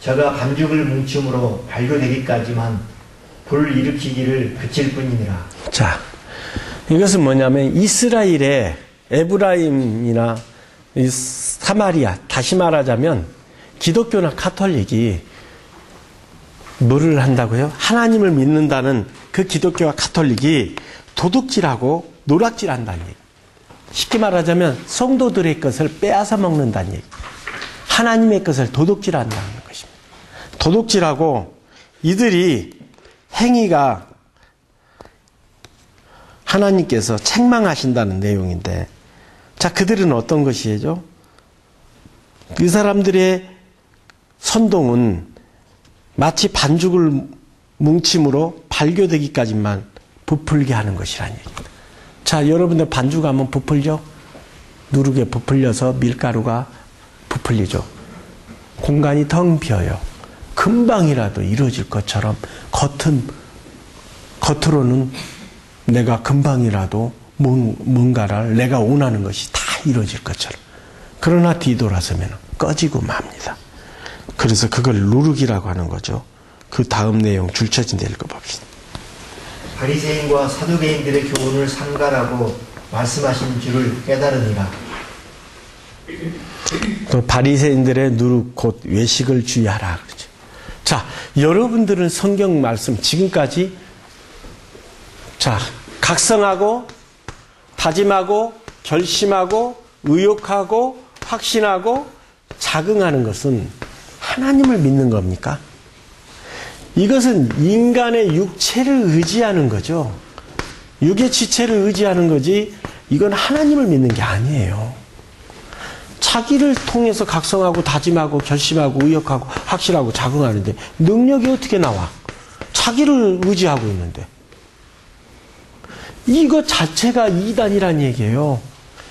저가 반죽을 뭉침으로 발효되기까지만 불 일으키기를 그칠 뿐이니라. 자, 이것은 뭐냐면 이스라엘의 에브라임이나 사마리아, 다시 말하자면 기독교나 카톨릭이 뭐를 한다고요? 하나님을 믿는다는 그 기독교와 카톨릭이 도둑질하고 노락질한다는 얘기. 쉽게 말하자면 성도들의 것을 빼앗아 먹는다는 얘기. 하나님의 것을 도둑질한다는 것입니다. 도둑질하고 이들이 행위가 하나님께서 책망하신다는 내용인데, 자, 그들은 어떤 것이죠? 그 사람들의 선동은 마치 반죽을 뭉침으로 발효되기까지만 부풀게 하는 것이라는 얘기입니다. 자, 여러분들 반죽 하면 부풀죠? 누르게 부풀려서 밀가루가 부풀리죠. 공간이 텅 비어요. 금방이라도 이루어질 것처럼 겉으로는 내가 금방이라도 뭔가를 내가 원하는 것이 다 이루어질 것처럼. 그러나 뒤돌아서면 꺼지고 맙니다. 그래서 그걸 누르기라고 하는 거죠. 그 다음 내용 줄쳐진 데 읽어봅시다. 바리새인과 사두개인들의 교훈을 삼가라고 말씀하신 줄을 깨달으니라. 또 바리새인들의 누룩 곧 외식을 주의하라. 그렇죠. 자, 여러분들은 성경 말씀 지금까지 자, 각성하고 다짐하고 결심하고 의욕하고 확신하고 자긍하는 것은 하나님을 믿는 겁니까? 이것은 인간의 육체를 의지하는 거죠. 육의 지체를 의지하는 거지 이건 하나님을 믿는 게 아니에요. 자기를 통해서 각성하고 다짐하고 결심하고 의욕하고 확실하고 자긍하는데 능력이 어떻게 나와? 자기를 의지하고 있는데. 이거 자체가 이단이란 얘기예요.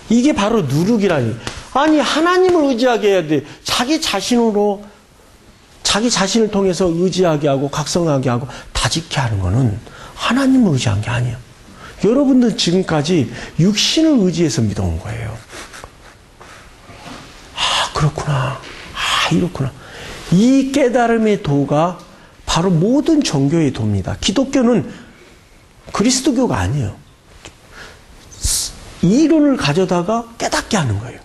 이게 바로 누룩이라니. 아니 하나님을 의지하게 해야 돼. 자기 자신을 통해서 의지하게 하고 각성하게 하고 다짓게 하는 거는 하나님을 의지한 게 아니에요. 여러분들 지금까지 육신을 의지해서 믿어온 거예요. 아 그렇구나. 아 이렇구나. 이 깨달음의 도가 바로 모든 종교의 도입니다. 기독교는 그리스도교가 아니에요. 이론을 가져다가 깨닫게 하는 거예요.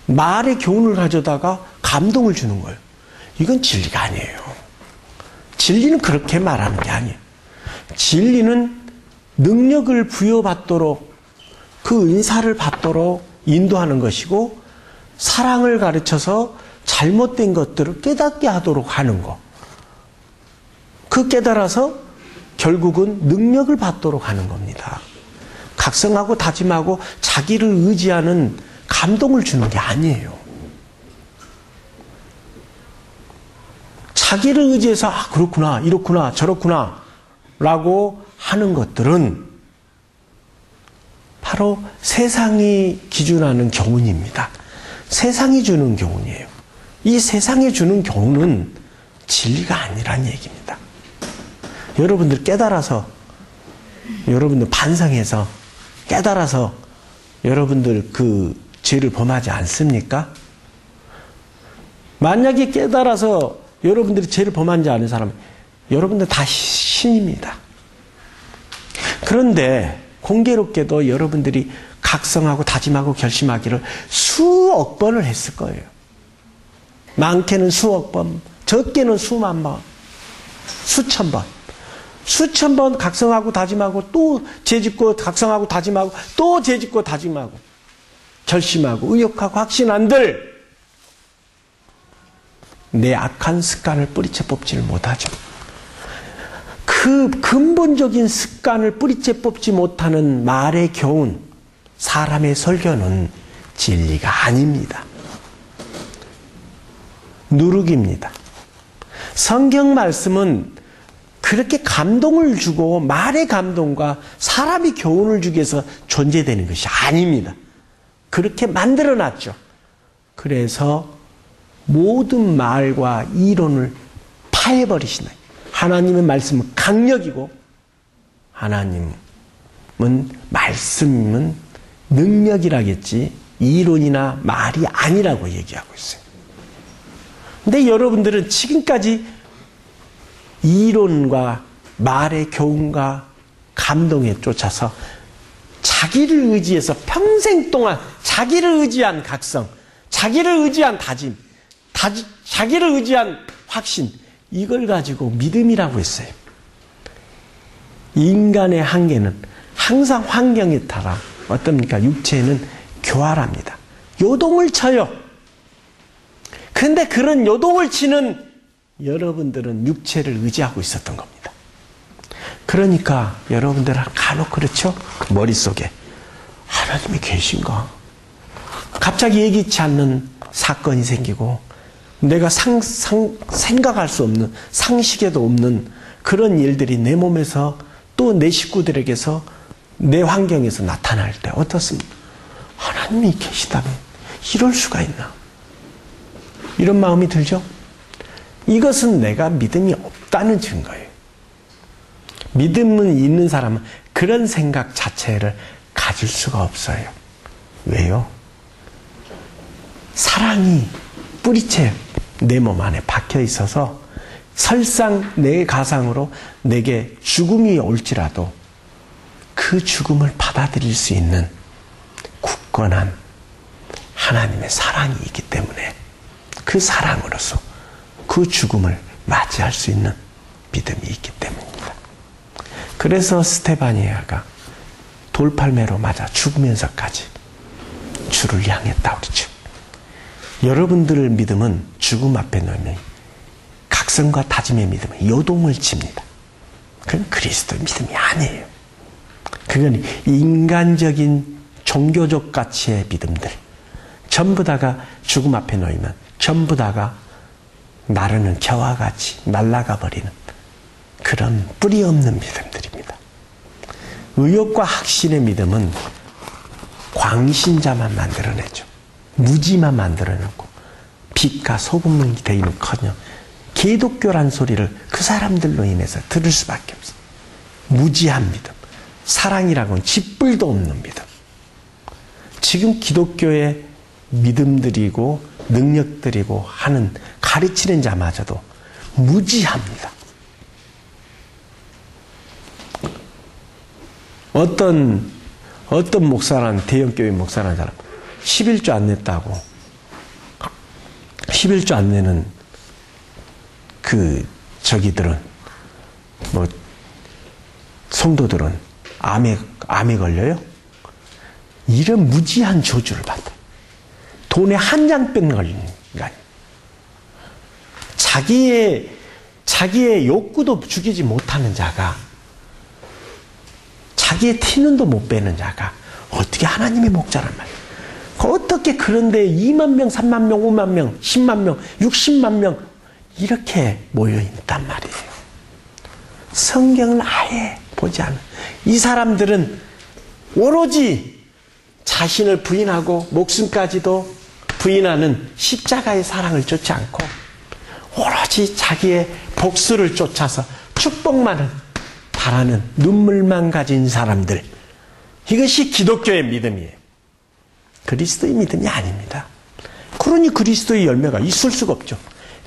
말의 교훈을 가져다가 감동을 주는 거예요. 이건 진리가 아니에요. 진리는 그렇게 말하는 게 아니에요. 진리는 능력을 부여받도록 그 은사를 받도록 인도하는 것이고 사랑을 가르쳐서 잘못된 것들을 깨닫게 하도록 하는 거. 그 깨달아서 결국은 능력을 받도록 하는 겁니다. 각성하고 다짐하고 자기를 의지하는 감동을 주는 게 아니에요. 자기를 의지해서 아 그렇구나 이렇구나 저렇구나 라고 하는 것들은 바로 세상이 기준하는 교훈입니다. 세상이 주는 교훈이에요. 이 세상이 주는 교훈은 진리가 아니란 얘기입니다. 여러분들 깨달아서 여러분들 반성해서 깨달아서 여러분들 그 죄를 범하지 않습니까? 만약에 깨달아서 여러분들이 죄를 범하지 않은 사람은 여러분들 다 신입니다. 그런데 공교롭게도 여러분들이 각성하고 다짐하고 결심하기를 수억 번을 했을 거예요. 많게는 수억 번, 적게는 수만 번, 수천 번. 수천 번 각성하고 다짐하고 또 죄짓고 각성하고 다짐하고 또 죄짓고 다짐하고 결심하고 의욕하고 확신한들 내 악한 습관을 뿌리채 뽑지를 못하죠. 그 근본적인 습관을 뿌리채 뽑지 못하는 말의 교훈, 사람의 설교는 진리가 아닙니다. 누룩입니다. 성경 말씀은 그렇게 감동을 주고 말의 감동과 사람이 교훈을 주기 위해서 존재되는 것이 아닙니다. 그렇게 만들어놨죠. 그래서 모든 말과 이론을 파해버리시나요. 하나님의 말씀은 강력이고 하나님은 말씀은 능력이라겠지 이론이나 말이 아니라고 얘기하고 있어요. 근데 여러분들은 지금까지 이론과 말의 교훈과 감동에 쫓아서 자기를 의지해서 평생 동안 자기를 의지한 각성, 자기를 의지한 다짐, 자기를 의지한 확신, 이걸 가지고 믿음이라고 했어요. 인간의 한계는 항상 환경에 따라 어떻습니까? 육체는 교활합니다. 요동을 쳐요. 그런데 그런 요동을 치는 여러분들은 육체를 의지하고 있었던 겁니다. 그러니까 여러분들은 간혹 그렇죠? 머릿속에 하나님이 계신가? 갑자기 예기치 않는 사건이 생기고 내가 생각할 수 없는 상식에도 없는 그런 일들이 내 몸에서 또 내 식구들에게서 내 환경에서 나타날 때 어떻습니까? 하나님이 계시다면 이럴 수가 있나? 이런 마음이 들죠? 이것은 내가 믿음이 없다는 증거예요. 믿음은 있는 사람은 그런 생각 자체를 가질 수가 없어요. 왜요? 사랑이 뿌리채 내 몸 안에 박혀 있어서 설상 내 가상으로 내게 죽음이 올지라도 그 죽음을 받아들일 수 있는 굳건한 하나님의 사랑이 있기 때문에 그 사랑으로서 그 죽음을 맞이할 수 있는 믿음이 있기 때문입니다. 그래서 스테바니아가 돌팔매로 맞아 죽으면서까지 주를 향했다고 그러죠. 여러분들의 믿음은 죽음 앞에 놓이면 각성과 다짐의 믿음은 요동을 칩니다. 그건 그리스도의 믿음이 아니에요. 그건 인간적인 종교적 가치의 믿음들. 전부 다가 죽음 앞에 놓이면 전부 다가 나르는 겨와 같이 날아가 버리는 그런 뿌리 없는 믿음들입니다. 의욕과 확신의 믿음은 광신자만 만들어내죠. 무지만 만들어내고 빛과 소금이 되기는커녕 기독교란 소리를 그 사람들로 인해서 들을 수밖에 없어요. 무지한 믿음, 사랑이라고는 짓불도 없는 믿음. 지금 기독교의 믿음들이고 능력들이고 하는 가르치는 자마저도 무지합니다. 어떤 목사라는 대형교회 목사라는 사람 11조 안 냈다고 11조 안 내는 저기들은 성도들은 암에 걸려요? 이런 무지한 저주를 받아. 돈에 한 장병 걸리는 거 아니에요. 자기의 욕구도 죽이지 못하는 자가, 자기의 티눈도 못 빼는 자가 어떻게 하나님의 목자란 말이에요. 어떻게 그런데 2만 명, 3만 명, 5만 명, 10만 명, 60만 명 이렇게 모여있단 말이에요. 성경을 아예 보지 않은 이 사람들은 오로지 자신을 부인하고 목숨까지도 부인하는 십자가의 사랑을 쫓지 않고 오로지 자기의 복수를 쫓아서 축복만을 바라는 눈물만 가진 사람들, 이것이 기독교의 믿음이에요. 그리스도의 믿음이 아닙니다. 그러니 그리스도의 열매가 있을 수가 없죠.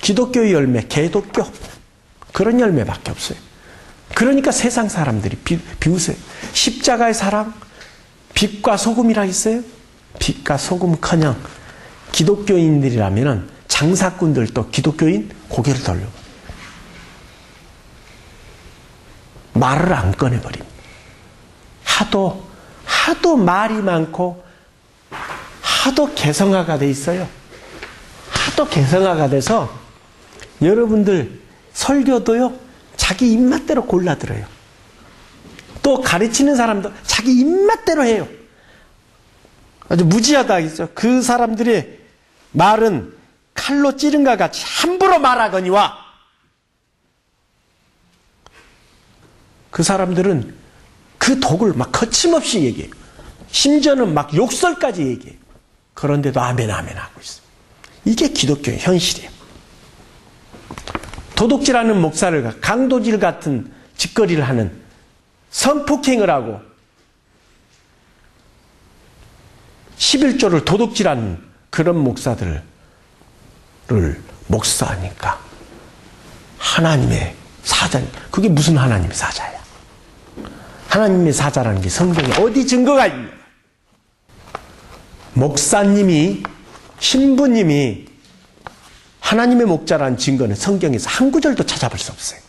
기독교의 열매, 개독교, 그런 열매밖에 없어요. 그러니까 세상 사람들이 비웃어요. 십자가의 사랑, 빛과 소금이라 했어요. 빛과 소금커녕 기독교인들이라면 장사꾼들도 기독교인 고개를 돌려요. 말을 안 꺼내버립니다. 하도 말이 많고 하도 개성화가 돼 있어요. 하도 개성화가 돼서 여러분들 설교도요 자기 입맛대로 골라 들어요. 또 가르치는 사람도 자기 입맛대로 해요. 아주 무지하다 하겠죠. 그 사람들의 말은 칼로 찌른 것 같이 함부로 말하거니와 그 사람들은 그 독을 막 거침없이 얘기해요. 심지어는 막 욕설까지 얘기해요. 그런데도 아멘 아멘 하고 있어요. 이게 기독교의 현실이에요. 도둑질하는 목사를 강도질 같은 짓거리를 하는 성폭행을 하고 11조를 도둑질하는 그런 목사들을 목사하니까 하나님의 사자, 그게 무슨 하나님의 사자야? 하나님의 사자라는 게 성경에 어디 증거가 있냐? 목사님이, 신부님이 하나님의 목자라는 증거는 성경에서 한 구절도 찾아볼 수 없어요.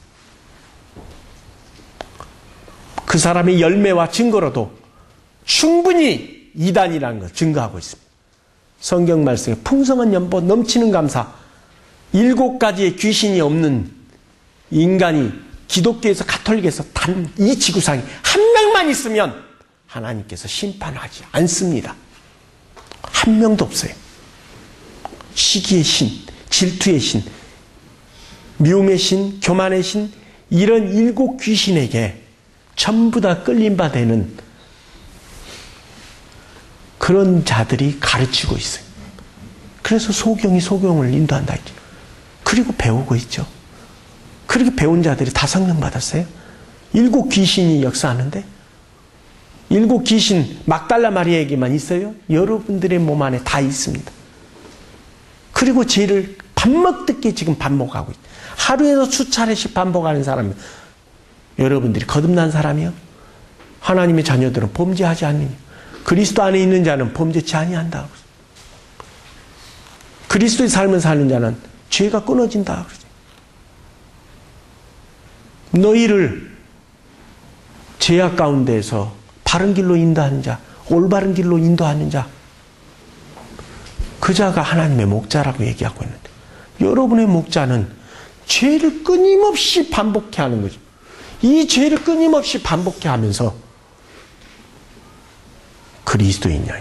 그 사람의 열매와 증거로도 충분히 이단이라는 걸 증거하고 있습니다. 성경 말씀에 풍성한 연보, 넘치는 감사, 7가지의 귀신이 없는 인간이 기독교에서 가톨릭에서 단 이 지구상에 한 명만 있으면 하나님께서 심판하지 않습니다. 한 명도 없어요. 시기의 신, 질투의 신, 미움의 신, 교만의 신, 이런 7 귀신에게 전부 다 끌림바 되는 그런 자들이 가르치고 있어요. 그래서 소경이 소경을 인도한다 했죠. 그리고 배우고 있죠. 그렇게 배운 자들이 다 성령 받았어요. 7 귀신이 역사하는데 7 귀신 막달라 마리아에게만 있어요? 여러분들의 몸 안에 다 있습니다. 그리고 죄를 밥 먹듯이 지금 반복하고 있어요. 하루에도 수차례씩 반복하는 사람이요. 여러분들이 거듭난 사람이요. 하나님의 자녀들은 범죄하지 않느냐. 그리스도 안에 있는 자는 범죄치 아니한다. 그리스도의 삶을 사는 자는 죄가 끊어진다. 너희를 죄악 가운데에서 바른 길로 인도하는 자, 올바른 길로 인도하는 자, 그 자가 하나님의 목자라고 얘기하고 있는데, 여러분의 목자는 죄를 끊임없이 반복해 하는 거죠. 이 죄를 끊임없이 반복해 하면서 그리스도인이냐.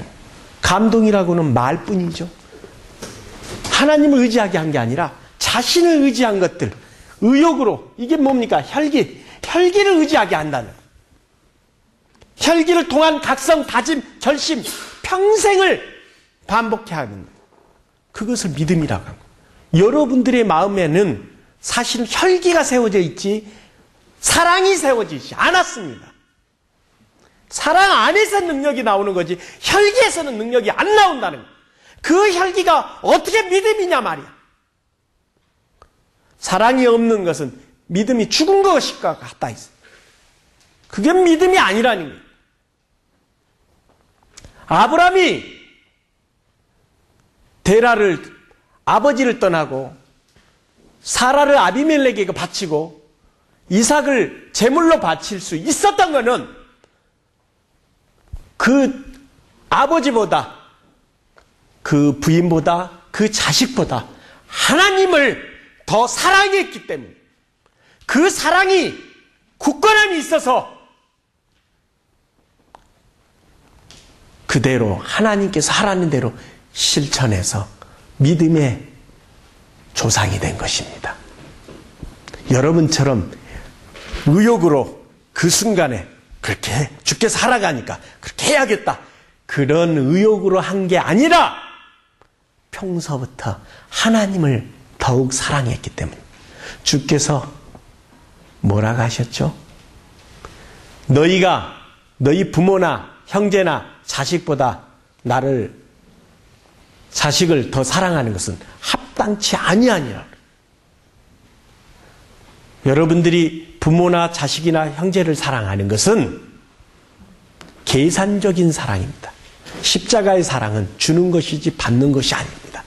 감동이라고는 말뿐이죠. 하나님을 의지하게 한 게 아니라 자신을 의지한 것들, 의욕으로, 이게 뭡니까? 혈기를 의지하게 한다는. 혈기를 통한 각성, 다짐, 결심, 평생을 반복해 하는 거예요. 그것을 믿음이라고 하는 거예요. 여러분들의 마음에는 사실 혈기가 세워져 있지 사랑이 세워지지 않았습니다. 사랑 안에서 능력이 나오는 거지 혈기에서는 능력이 안 나온다는 거예요. 그 혈기가 어떻게 믿음이냐 말이야. 사랑이 없는 것은 믿음이 죽은 것과 같다 했어요. 그게 믿음이 아니라는 거예요. 아브라함이 데라를 아버지를 떠나고 사라를 아비멜렉에게 바치고 이삭을 제물로 바칠 수 있었던 것은 그 아버지보다 그 부인보다 그 자식보다 하나님을 더 사랑했기 때문에 그 사랑이 굳건함이 있어서 그대로 하나님께서 하라는 대로 실천해서 믿음의 조상이 된 것입니다. 여러분처럼 의욕으로 그 순간에 그렇게 주께서 살아가니까 그렇게 해야겠다. 그런 의욕으로 한 게 아니라 평소부터 하나님을 더욱 사랑했기 때문에 주께서 뭐라고 하셨죠? 너희가 너희 부모나 형제나 자식보다 자식을 더 사랑하는 것은 합당치 아니하니라. 여러분들이 부모나 자식이나 형제를 사랑하는 것은 계산적인 사랑입니다. 십자가의 사랑은 주는 것이지 받는 것이 아닙니다.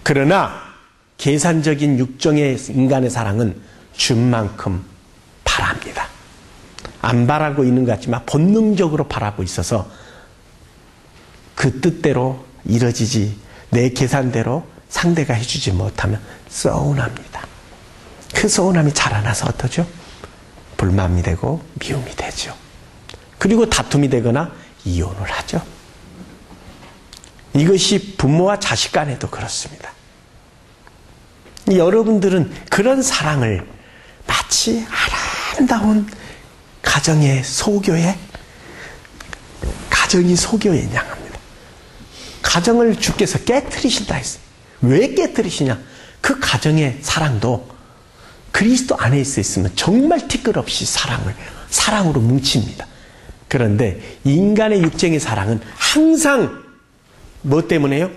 그러나 계산적인 육정의 인간의 사랑은 준 만큼 바랍니다. 안 바라고 있는 것 같지만 본능적으로 바라고 있어서 그 뜻대로 이뤄지지 내 계산대로 상대가 해주지 못하면 서운합니다. 그 서운함이 자라나서 어떠죠? 불만이 되고 미움이 되죠. 그리고 다툼이 되거나 이혼을 하죠. 이것이 부모와 자식 간에도 그렇습니다. 여러분들은 그런 사랑을 마치 아름다운 가정이 소교에 향합니다. 가정을 주께서 깨트리신다 했어요. 왜 깨트리시냐? 그 가정의 사랑도 그리스도 안에 있으면 정말 티끌없이 사랑으로 뭉칩니다. 그런데 인간의 육정의 사랑은 항상 뭐 때문에요?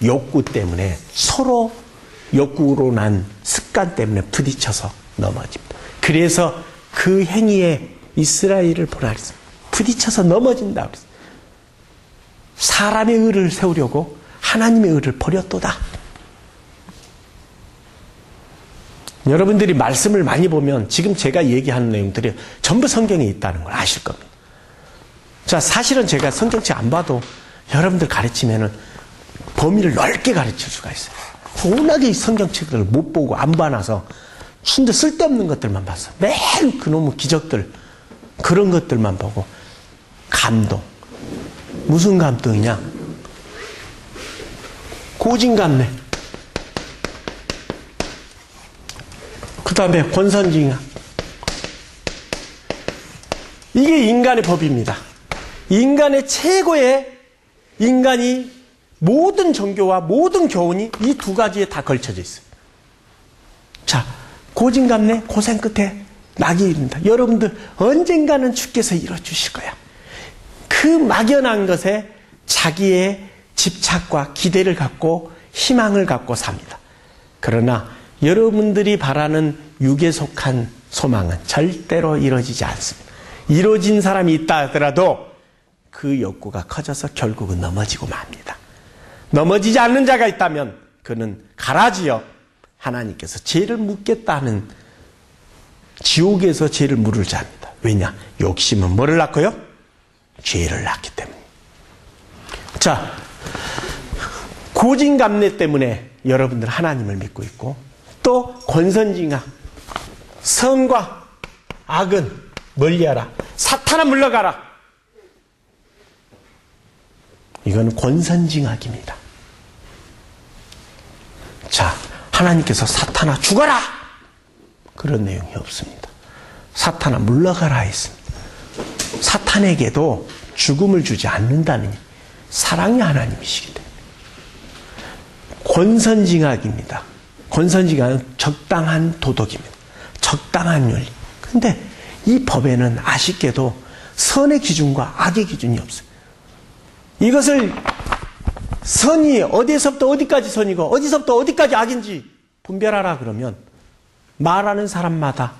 욕구 때문에 서로 욕구로 난 습관 때문에 부딪혀서 넘어집니다. 그래서 그 행위에 이스라엘을 보라 그랬습니다. 부딪혀서 넘어진다 그랬습니다. 사람의 의를 세우려고 하나님의 의를 버렸도다. 여러분들이 말씀을 많이 보면 지금 제가 얘기하는 내용들이 전부 성경에 있다는 걸 아실 겁니다. 자, 사실은 제가 성경책 안 봐도 여러분들 가르치면은 범위를 넓게 가르칠 수가 있어요. 워낙에 이 성경책들을 못 보고 안 봐놔서 순대 쓸데없는 것들만 봤어. 매일 그놈의 기적들 그런 것들만 보고 감동. 무슨 감동이냐? 고진감래. 그 다음에 권선징악. 이게 인간의 법입니다. 인간의 최고의 인간이 모든 종교와 모든 교훈이 이 두 가지에 다 걸쳐져 있어요. 자, 고진감래 고생 끝에 낙이 이른다. 여러분들 언젠가는 주께서 이뤄주실 거야. 그 막연한 것에 자기의 집착과 기대를 갖고 희망을 갖고 삽니다. 그러나 여러분들이 바라는 육에 속한 소망은 절대로 이루어지지 않습니다. 이루어진 사람이 있다 하더라도 그 욕구가 커져서 결국은 넘어지고 맙니다. 넘어지지 않는 자가 있다면 그는 가라지어 하나님께서 죄를 묻겠다는 지옥에서 죄를 물을 자입니다. 왜냐? 욕심은 뭐를 낳고요? 죄를 낳기 때문에. 자, 고진감래 때문에 여러분들 하나님을 믿고 있고, 또 권선징악, 선과 악은 멀리하라, 사탄아 물러가라. 이건 권선징악입니다. 자, 하나님께서 사탄아 죽어라! 그런 내용이 없습니다. 사탄아 물러가라 했습니다. 사탄에게도 죽음을 주지 않는다는 사랑의 하나님이시기 때문에. 권선징악입니다. 권선징악은 적당한 도덕입니다. 적당한 윤리. 그런데 이 법에는 아쉽게도 선의 기준과 악의 기준이 없어요. 이것을 선이 어디서부터 어디까지 선이고 어디서부터 어디까지 악인지 분별하라 그러면 말하는 사람마다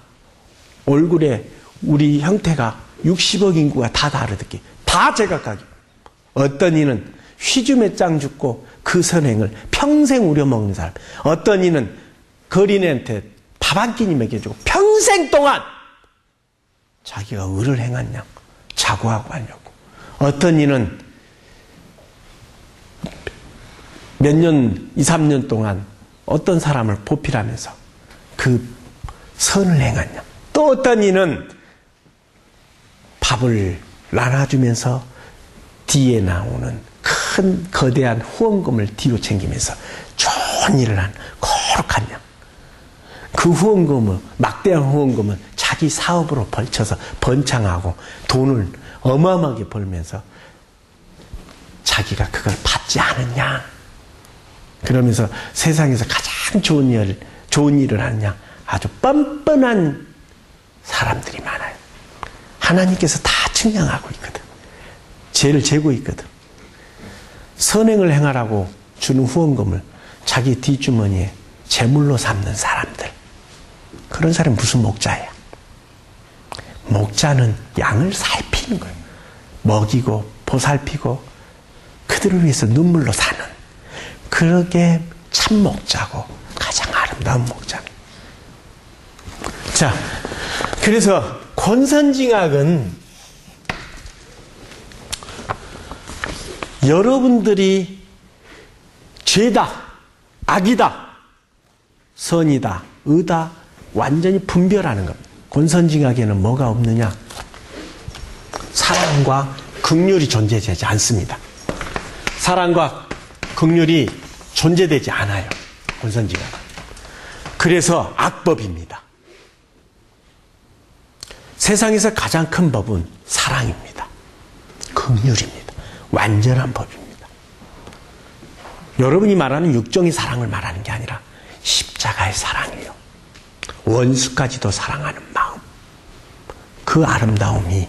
얼굴에 우리 형태가 60억 인구가 다 다르듯이 다 제각각이에요. 어떤 이는 휘주 몇 장 죽고 그 선행을 평생 우려먹는 사람, 어떤 이는 거린애한테 밥 한 끼니 먹여주고 평생 동안 자기가 의를 행한 양 자고하고 하려고, 어떤 이는 몇 년, 2, 3년 동안 어떤 사람을 보필하면서 그 선을 행한 양, 또 어떤 이는 밥을 나눠주면서 뒤에 나오는 큰 거대한 후원금을 뒤로 챙기면서 좋은 일을 한 거룩한 양. 그 후원금을, 막대한 후원금은 자기 사업으로 벌쳐서 번창하고 돈을 어마어마하게 벌면서 자기가 그걸 받지 않은 양. 그러면서 세상에서 가장 좋은 일을 하는 양, 아주 뻔뻔한 사람들이 많아요. 하나님께서 다 측량하고 있거든. 죄를 재고 있거든. 선행을 행하라고 주는 후원금을 자기 뒷주머니에 재물로 삼는 사람들. 그런 사람은 무슨 목자야? 목자는 양을 살피는 거예요. 먹이고 보살피고 그들을 위해서 눈물로 사는, 그러게 참 목자고 가장 아름다운 목자입니다. 자, 그래서 권선징악은 여러분들이 죄다, 악이다, 선이다, 의다 완전히 분별하는 겁니다. 권선징악에는 뭐가 없느냐? 사랑과 긍휼이 존재되지 않습니다. 사랑과 긍휼이 존재되지 않아요. 권선징악은. 그래서 악법입니다. 세상에서 가장 큰 법은 사랑입니다. 긍휼입니다. 완전한 법입니다. 여러분이 말하는 육정의 사랑을 말하는 게 아니라 십자가의 사랑이에요. 원수까지도 사랑하는 마음. 그 아름다움이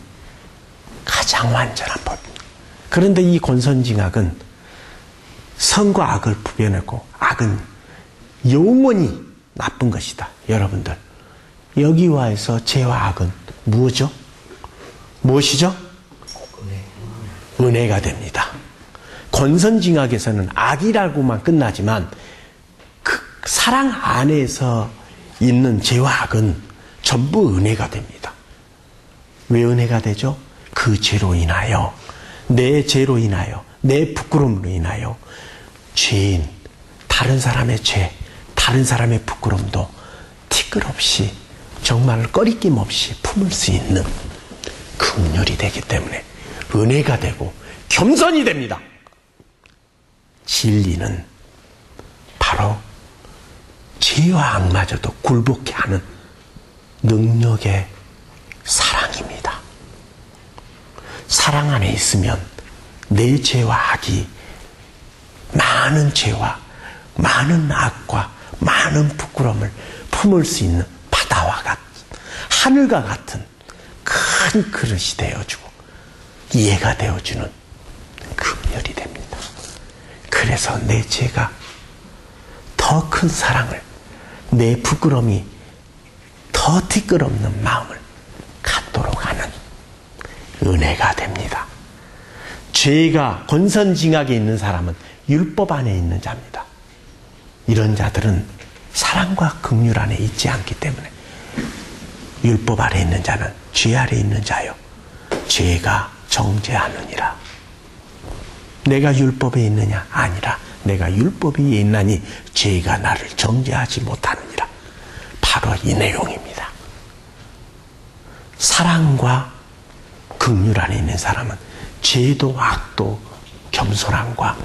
가장 완전한 법입니다. 그런데 이 권선징악은 선과 악을 구별하고, 악은 영원히 나쁜 것이다. 여러분들, 여기와에서 죄와 악은 무엇이죠? 무엇이죠? 은혜가 됩니다. 권선징악에서는 악이라고만 끝나지만 그 사랑 안에서 있는 죄와 악은 전부 은혜가 됩니다. 왜 은혜가 되죠? 그 죄로 인하여, 내 죄로 인하여, 내 부끄러움으로 인하여 죄인, 다른 사람의 죄, 다른 사람의 부끄러움도 티끌없이, 정말 꺼리낌 없이 품을 수 있는 긍휼이 되기 때문에 은혜가 되고 겸손이 됩니다. 진리는 바로 죄와 악마저도 굴복케 하는 능력의 사랑입니다. 사랑 안에 있으면 내 죄와 악이 많은 죄와 많은 악과 많은 부끄러움을 품을 수 있는 바다와 같은 하늘과 같은 큰 그릇이 되어주고 이해가 되어주는 긍휼이 됩니다. 그래서 내 죄가 더 큰 사랑을, 내 부끄러움이 더 티끌없는 마음을 갖도록 하는 은혜가 됩니다. 죄가 권선징악에 있는 사람은 율법 안에 있는 자입니다. 이런 자들은 사랑과 긍휼 안에 있지 않기 때문에 율법 아래 있는 자는 죄 아래 있는 자요 죄가 정죄하느니라. 내가 율법에 있느냐? 아니라 내가 율법에 있나니 죄가 나를 정죄하지 못하느니라. 바로 이 내용입니다. 사랑과 긍휼 안에 있는 사람은 죄도 악도 겸손함과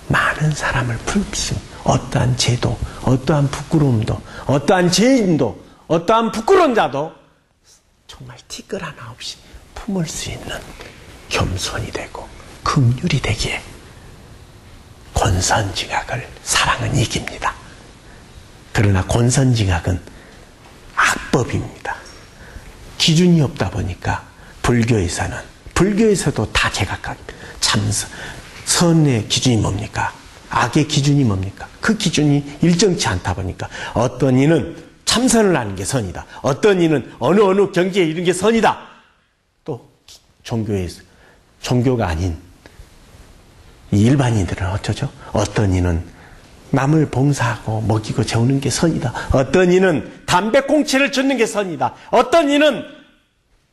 많은 사람을 품습니다. 어떠한 죄도, 어떠한 부끄러움도, 어떠한 죄인도, 어떠한 부끄러운 자도 정말 티끌 하나 없이 품을 수 있는 겸손이 되고 긍휼이 되기에 권선징악을 사랑은 이깁니다. 그러나 권선징악은 악법입니다. 기준이 없다 보니까 불교에서도 다 제각각입니다. 선의 기준이 뭡니까? 악의 기준이 뭡니까? 그 기준이 일정치 않다 보니까 어떤 이는 참선을 하는 게 선이다. 어떤 이는 어느 경지에 이른 게 선이다. 또 종교가 아닌 일반인들은 어쩌죠? 어떤 이는 남을 봉사하고 먹이고 재우는 게 선이다. 어떤 이는 담배꽁초를 줍는 게 선이다. 어떤 이는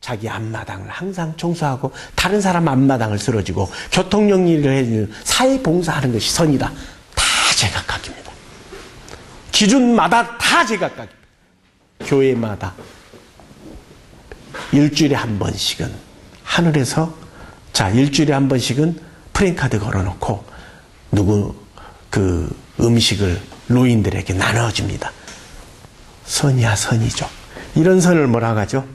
자기 앞마당을 항상 청소하고 다른 사람 앞마당을 쓸어주고 교통정리를 해주는 사회봉사하는 것이 선이다. 다 제각각입니다. 기준마다 다 제각각입니다. 교회마다 일주일에 한 번씩은 하늘에서 일주일에 한 번씩은 프랜카드 걸어놓고 음식을 노인들에게 나눠줍니다. 선이야 선이죠. 이런 선을 뭐라고 하죠?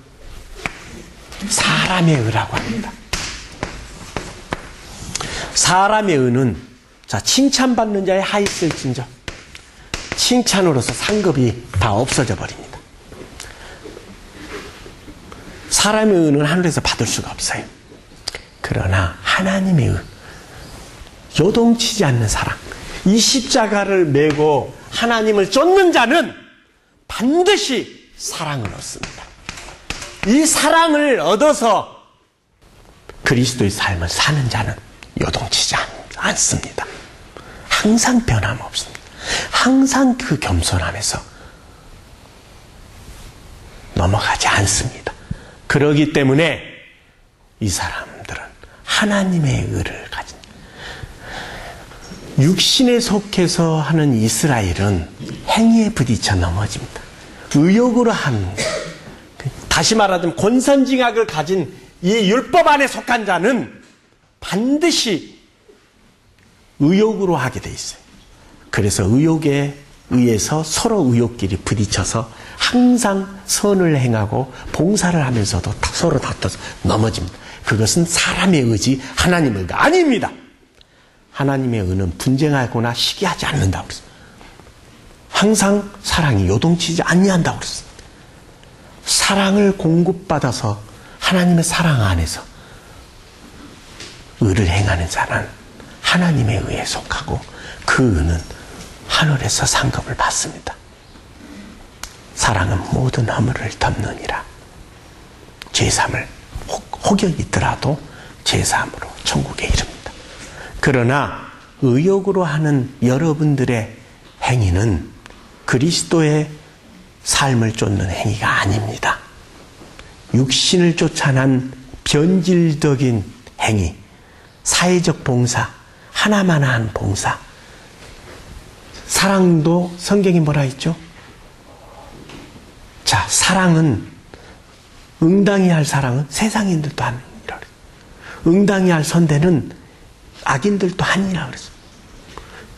사람의 의라고 합니다. 사람의 의는 칭찬받는 자의 하있을진저 칭찬으로서 상급이 다 없어져 버립니다. 사람의 의는 하늘에서 받을 수가 없어요. 그러나 하나님의 의, 요동치지 않는 사랑, 이 십자가를 메고 하나님을 쫓는 자는 반드시 사랑을 얻습니다. 이 사랑을 얻어서 그리스도의 삶을 사는 자는 요동치지 않습니다. 항상 변함없습니다. 항상 그 겸손함에서 넘어가지 않습니다. 그러기 때문에 이 사람들은 하나님의 의를 가진, 육신에 속해서 하는 이스라엘은 행위에 부딪혀 넘어집니다. 의욕으로 하는, 다시 말하자면 권선징악을 가진 이 율법 안에 속한 자는 반드시 의욕으로 하게 돼 있어요. 그래서 의욕에 의해서 서로 의욕끼리 부딪혀서 항상 선을 행하고 봉사를 하면서도 서로 다퉈서 넘어집니다. 그것은 사람의 의지, 하나님의 의가 아닙니다. 하나님의 의는 분쟁하거나 시기하지 않는다고 그랬습니다. 항상 사랑이 요동치지 아니한다고 그랬습니다. 사랑을 공급받아서 하나님의 사랑 안에서 의를 행하는 자는 하나님의 의에 속하고 그 의는 하늘에서 상급을 받습니다. 사랑은 모든 허물을 덮느니라. 죄삼을 혹여 있더라도 죄삼으로 천국에 이릅니다. 그러나 의욕으로 하는 여러분들의 행위는 그리스도의 삶을 쫓는 행위가 아닙니다. 육신을 쫓아난 변질적인 행위, 사회적 봉사, 하나만한 봉사, 사랑도 성경이 뭐라 했죠? 자, 사랑은, 응당히 할 사랑은 세상인들도 하니라 그랬어요. 응당히 할 선대는 악인들도 하니라 그랬어요.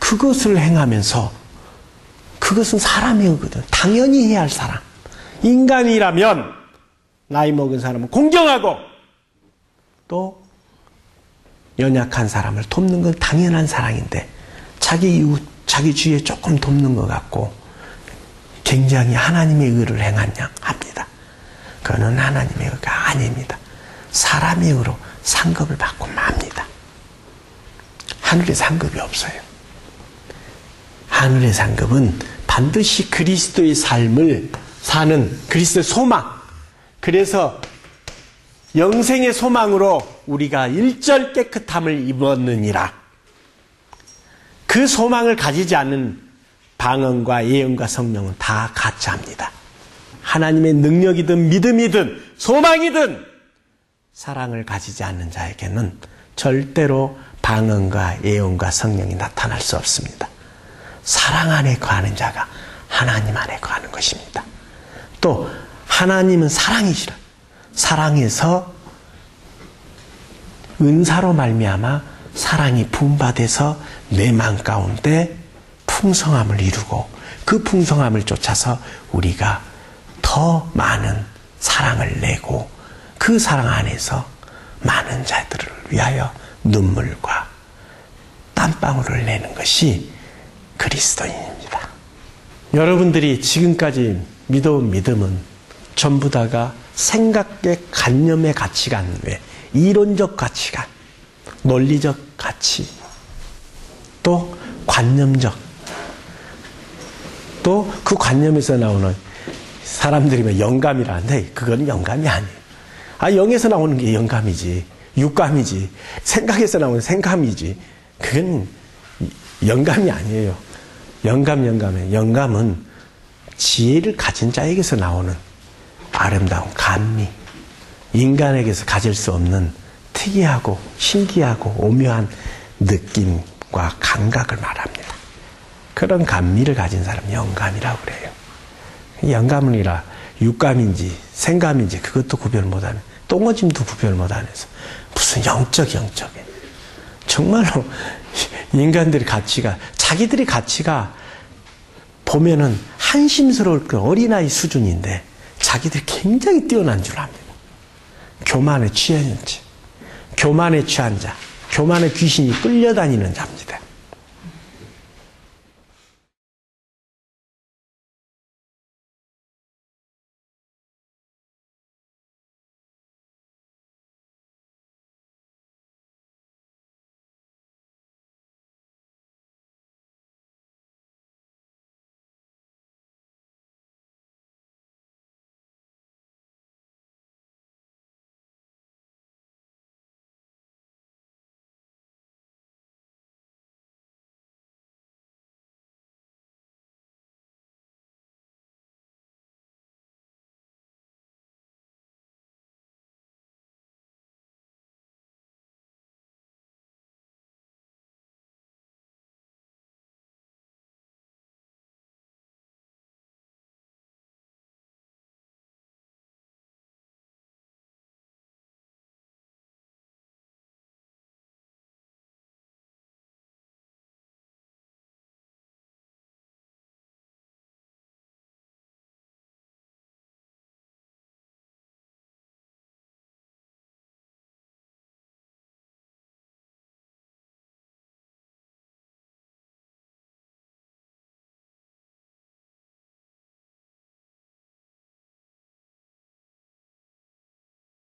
그것을 행하면서 그것은 사람의 의거든. 당연히 해야 할 사람. 인간이라면 나이 먹은 사람은 공경하고 또 연약한 사람을 돕는 건 당연한 사랑인데 자기 이웃, 자기 주위에 조금 돕는 것 같고 굉장히 하나님의 의를 행하냐 합니다. 그거는 하나님의 의가 아닙니다. 사람의 의로 상급을 받고 맙니다. 하늘의 상급이 없어요. 하늘의 상급은 반드시 그리스도의 삶을 사는 그리스도의 소망. 그래서 영생의 소망으로 우리가 일절 깨끗함을 입었느니라. 그 소망을 가지지 않는 방언과 예언과 성령은 다 가짜입니다. 하나님의 능력이든 믿음이든 소망이든 사랑을 가지지 않는 자에게는 절대로 방언과 예언과 성령이 나타날 수 없습니다. 사랑 안에 거하는 자가 하나님 안에 거하는 것입니다. 또 하나님은 사랑이시라. 사랑에서 은사로 말미암아 사랑이 부음받아서 내 마음 가운데 풍성함을 이루고 그 풍성함을 쫓아서 우리가 더 많은 사랑을 내고 그 사랑 안에서 많은 자들을 위하여 눈물과 땀방울을 내는 것이 그리스도인입니다. 여러분들이 지금까지 믿어온 믿음은 전부 다가 생각의 관념의 가치관 외 이론적 가치관, 논리적 가치, 또 관념적, 또 그 관념에서 나오는 사람들이 영감이라는데 그거는 영감이 아니에요. 영에서 나오는 게 영감이지, 육감이지, 생각에서 나오는 생감이지, 그건 영감이 아니에요. 영감은 지혜를 가진 자에게서 나오는 아름다운 감미, 인간에게서 가질 수 없는 특이하고 신기하고 오묘한 느낌과 감각을 말합니다. 그런 감미를 가진 사람 영감이라고 그래요. 영감은이라 육감인지 생감인지 그것도 구별 못하는, 똥오줌도 구별 못하면서 무슨 영적이에요. 정말로 인간들의 가치가, 자기들의 가치가 보면은 한심스러울 그 어린아이 수준인데 자기들이 굉장히 뛰어난 줄 압니다. 교만에 취한 자, 교만에 귀신이 끌려다니는 자입니다.